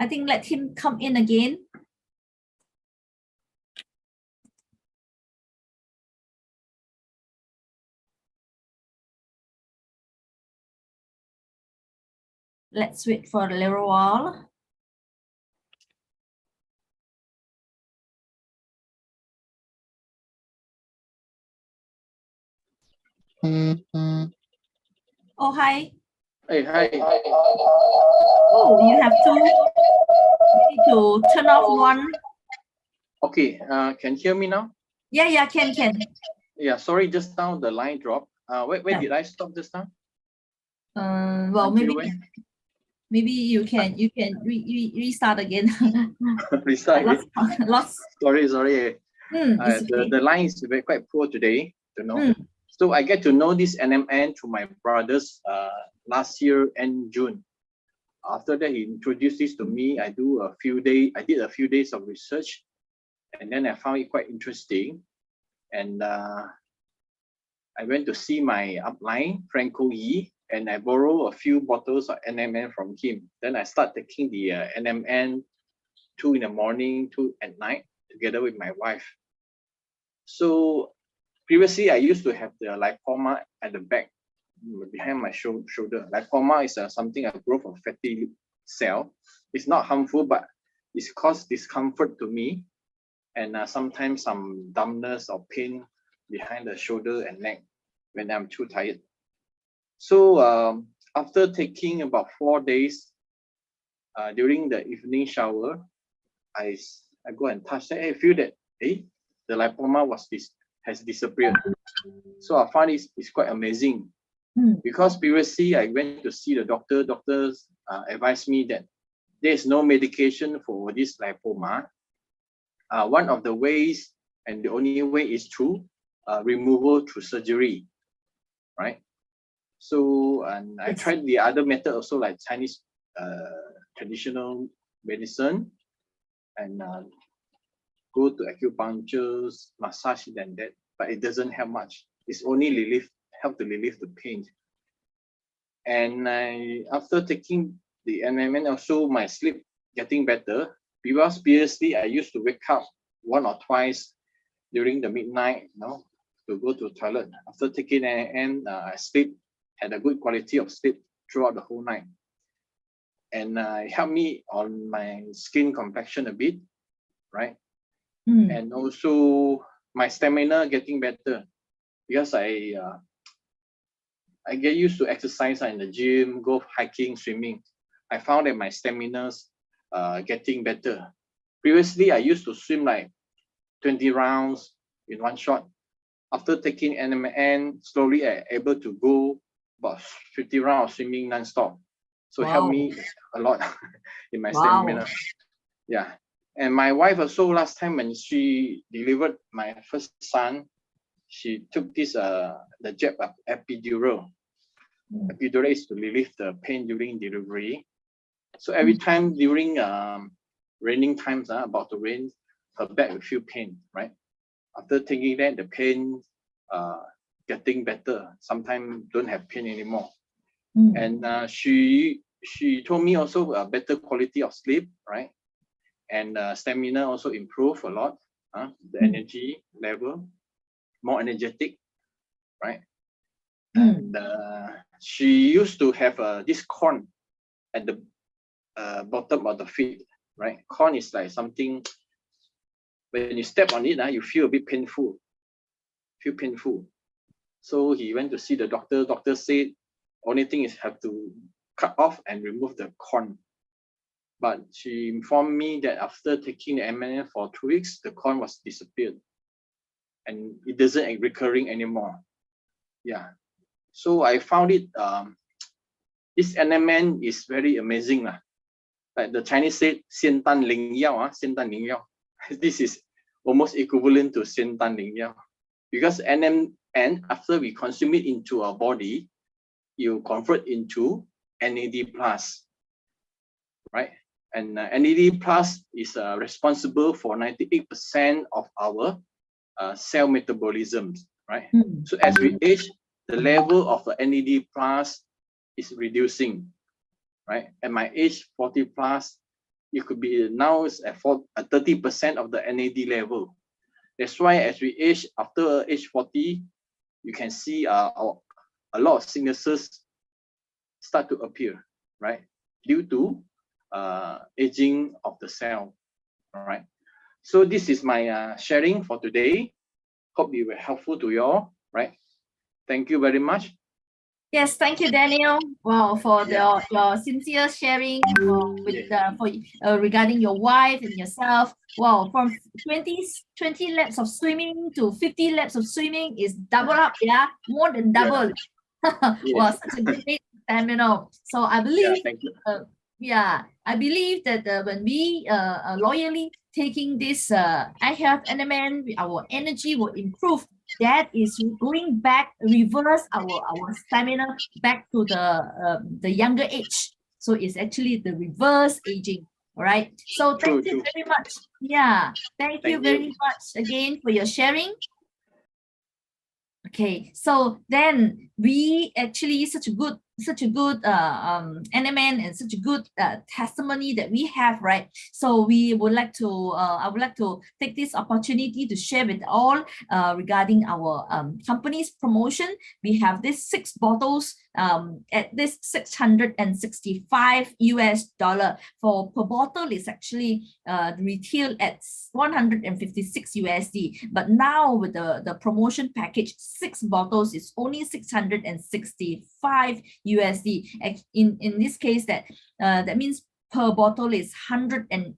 I think let him come in again. Let's wait for a little while. Oh, hi. Hey, hi. Oh, you have to turn off one. Okay, can you hear me now? Yeah, can. Yeah, sorry, just now the line dropped. Where Yeah. did I stop just now? Well, maybe you can restart again. Restart. Lost. Sorry. It's okay. The line is quite poor today, you know. So I get to know this NMN through my brothers last year in June. After that, he introduced this to me. I did a few days of research, and then I found it quite interesting. And I went to see my upline, Franco Yi, and I borrow a few bottles of NMN from him. Then I start taking the NMN 2 in the morning, 2 at night, together with my wife. So previously, I used to have the lipoma at the back, behind my shoulder. Lipoma is something, a growth of fatty cell. It's not harmful, but it's caused discomfort to me, and sometimes some numbness or pain behind the shoulder and neck when I'm too tired. So after taking about 4 days, during the evening shower, I go and touch it. I feel that the lipoma has disappeared. So I find it's quite amazing. Because previously I went to see the doctor. Doctors advised me that there's no medication for this lipoma. One of the ways, and the only way, is through removal through surgery, right? So, and I tried the other method also, like Chinese traditional medicine, and go to acupuncture, massage, and that, but it doesn't help much. It's only help to relieve the pain. And after taking the NMN, also my sleep getting better. Because previously I used to wake up 1 or twice during the midnight, to go to the toilet. After taking NMN, I had a good quality of sleep throughout the whole night. And it helped me on my skin complexion a bit, right? And also my stamina getting better, because I get used to exercise in the gym, go hiking, swimming. I found that my stamina's getting better. Previously, I used to swim like 20 rounds in one shot. After taking NMN, slowly I able to go about 50 rounds of swimming non-stop. So it Wow. helped me a lot in my Wow. stamina. Yeah. And my wife also, last time when she delivered my first son, she took this the jab of epidural. Epidural is to relieve the pain during delivery. So every time during raining times, about to rain, her back will feel pain, right? After taking that, the pain getting better. Sometimes don't have pain anymore. And she told me also a better quality of sleep, right? And stamina also improve a lot. The energy level, more energetic, right? And she used to have this corn at the bottom of the feet, right? Corn is like something, when you step on it, you feel a bit painful. So he went to see the doctor. Doctor said, only thing is have to cut off and remove the corn. But she informed me that after taking the MNM for 2 weeks, the corn was disappeared. And it doesn't recurring anymore. Yeah. So I found it, this NMN is very amazing. Like the Chinese say, 仙丹灵药, 仙丹灵药. This is almost equivalent to 仙丹灵药. Because NMN, after we consume it into our body, you convert into NAD+, right? And NAD+ is responsible for 98% of our cell metabolism, right? So as we age, the level of the NAD+ is reducing, right? At my age, 40+, it could be now is at 30% of the NAD level. That's why as we age, after age 40, you can see a lot of sicknesses start to appear, right? Due to aging of the cell, all right? So this is my sharing for today. Hope it was helpful to you all, right? Thank you very much. Yes, thank you, Daniel. Wow, for your sincere sharing regarding your wife and yourself. Wow, from 20 laps of swimming to 50 laps of swimming is double up, yeah, more than double. Wow, such a great stamina. So I believe, I believe that when we loyally taking this A-TeamiHealth NMN, our energy will improve. That is going back, reverse our stamina back to the younger age. So it's actually the reverse aging. All right. So thank you very much. Yeah. Thank you very much again for your sharing. Okay, so then we actually such a good NMN and such a good testimony that we have, right? So we would like to I would like to take this opportunity to share with all regarding our company's promotion. We have these 6 bottles at this $665 for per bottle is actually retail at $156, but now with the promotion package, 6 bottles is only $665. In this case, that means per bottle is $111,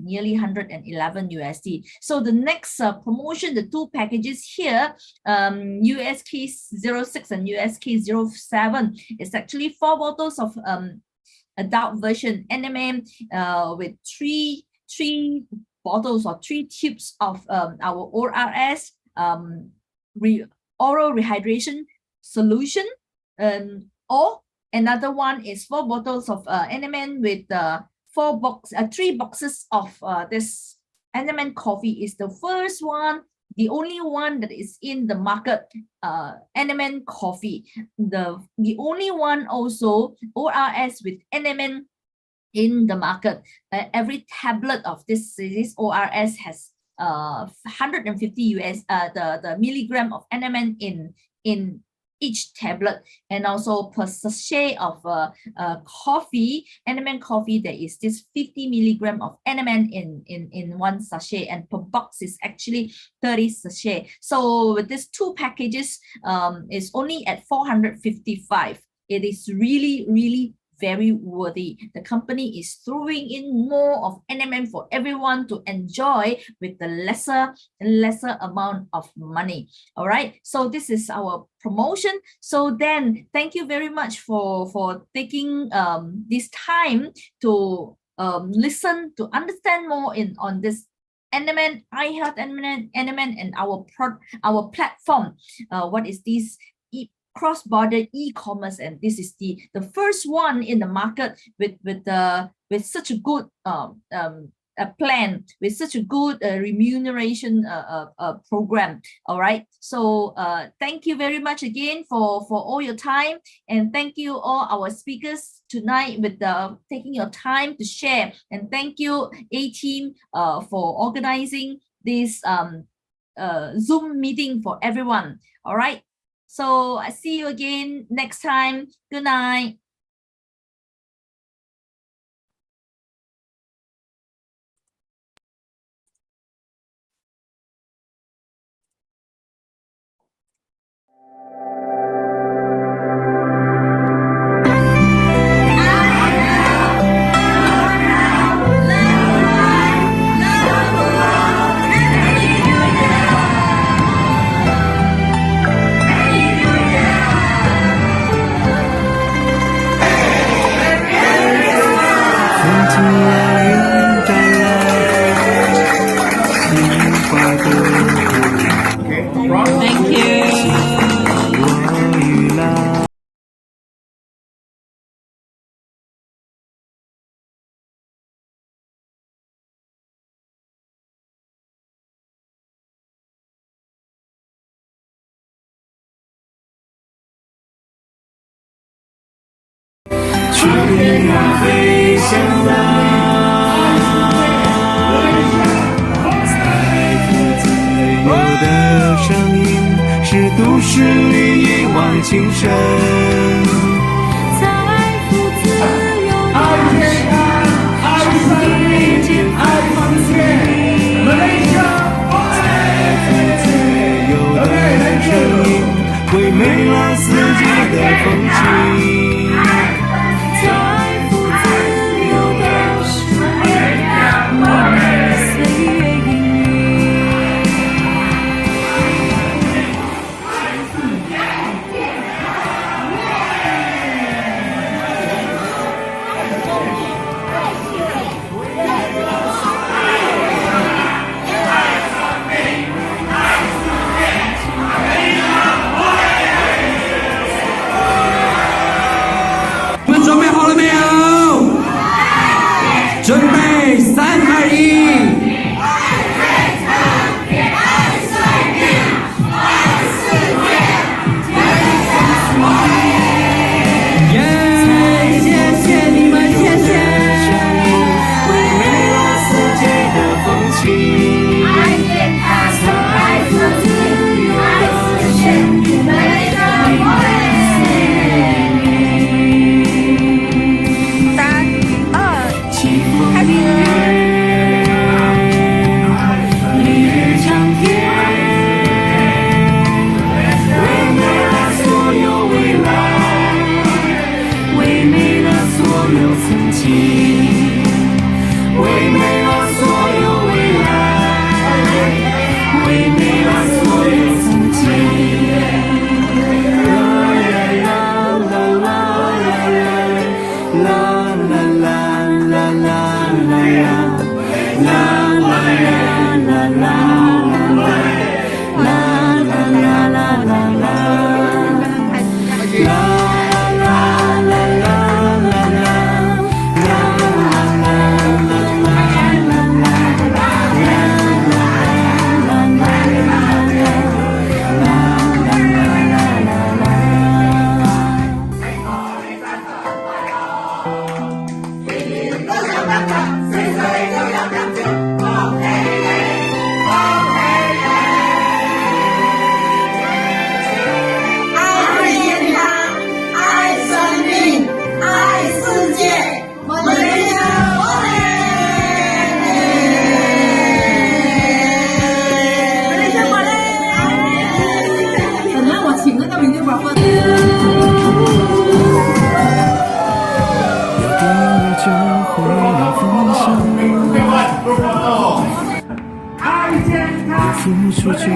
nearly $111. So the next promotion, the 2 packages here, USK06 and USK07 is actually 4 bottles of adult version NMN with 3 bottles or 3 tubes of our ORS oral rehydration solution, or another one is 4 bottles of NMN with 3 boxes of this NMN coffee. Is the first one, the only one that is in the market, NMN coffee. The only one also ORS with NMN in the market. Every tablet of this ORS has 150 the milligram of NMN in each tablet, and also per sachet of coffee, NMN coffee, there is this 50 milligram of NMN in 1 sachet, and per box is actually 30 sachet. So with these 2 packages, is only at $455. It is really very worthy. The company is throwing in more of NMN for everyone to enjoy with the lesser amount of money. All right, so this is our promotion. So then thank you very much for taking this time to listen, to understand more on this NMN, A-TeamiHealth NMN, and our platform. What is this cross-border e-commerce? And this is the first one in the market with such a good a plan, with such a good remuneration program. All right, so thank you very much again for all your time, and thank you all our speakers tonight with taking your time to share, and thank you A-Team for organizing this Zoom meeting for everyone. All right, so I see you again next time. Good night. Thank you.都市里一往情深，财富自由的神，身边健康自理，财富自由的声音，回味了四季的风情。财富自由的声音，慢慢的岁月氤氲。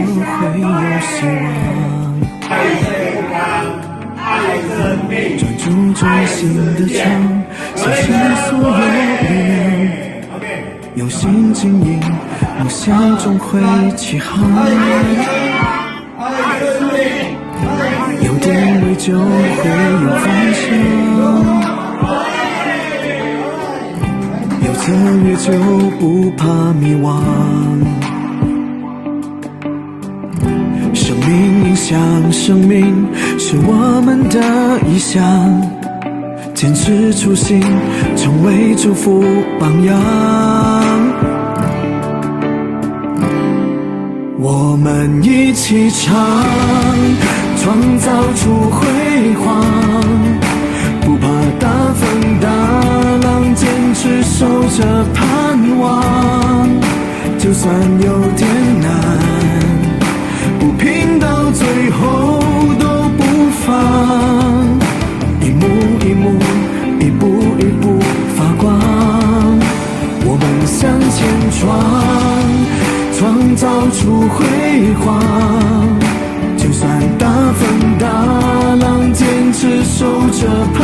会有希望。专注专心的唱，献上所有力量，用心经营，梦想终会起航。有定位就会有方向，有策略就不怕迷惘。生命影响生命，是我们的意向。坚持初心，成为祝福榜样。我们一起唱，创造出辉煌。不怕大风大浪，坚持守着盼望。就算有点难，不拼到最后都不放，一幕一幕，一步一步发光。我们向前闯，创造出辉煌。就算大风大浪，坚持守着盼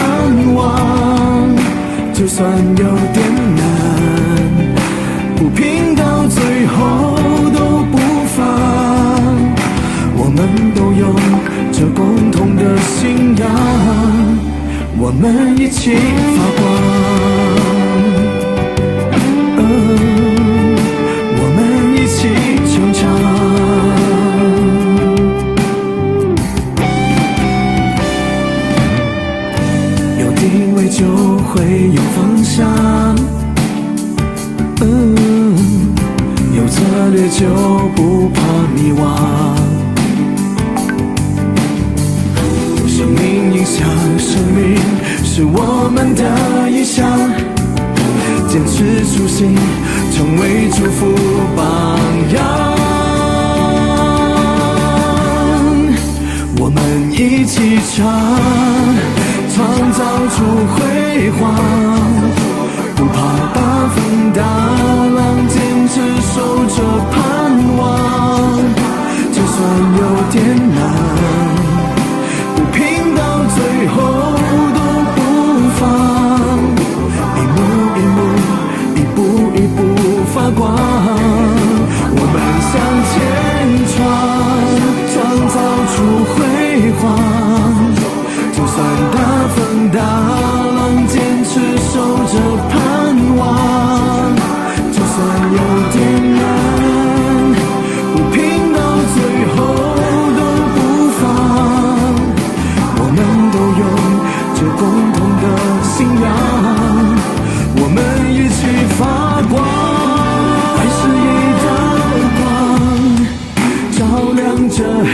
望。就算有点难，不拼到最后都不放。我们都有着共同的信仰，我们一起发光。我们一起成长。有定位就会有方向，有策略就不怕迷惘。生命影响生命，是我们的意向。坚持初心，成为祝福榜样。我们一起唱，创造出辉煌。不怕大风大浪，坚持守着盼望。就算有点难，不拼到最后都不放。一幕一幕，一步一步发光。我们向前闯，创造出辉煌。就算大风大浪，坚持守着盼望。就算有点难，不拼到最后都不放。我们都有着共同的信仰，我们一起发光。爱是一道光，照亮着黑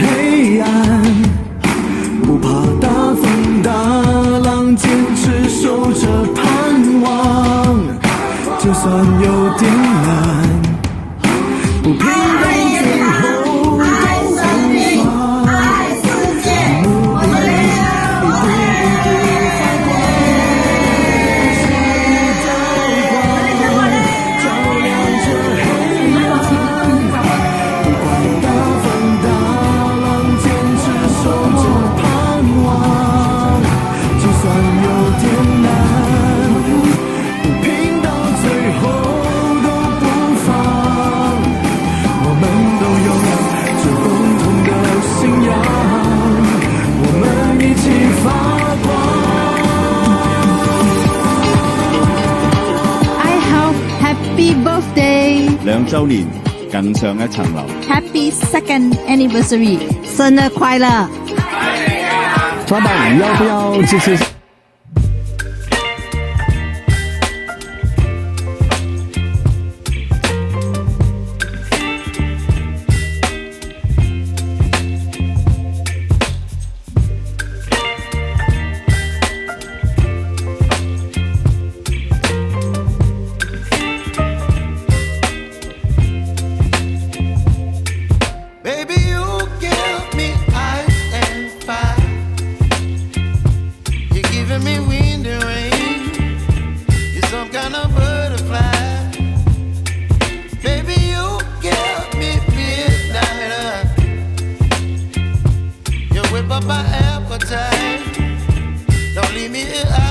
暗。不怕大风大浪，坚持守着盼望。就算有点难，不拼到最后都不放。爱世界，我的力量，我的力量。照亮着黑暗。不管大风大浪，坚持守着盼望。就算有点难，不拼到最后都不放。我们都有着共同的信仰，我们一起发光。I have Happy Birthday 2周年，更上一層樓。Happy Second Anniversary 生日快樂！老闆要不要支持？ up my appetite. Don't leave me here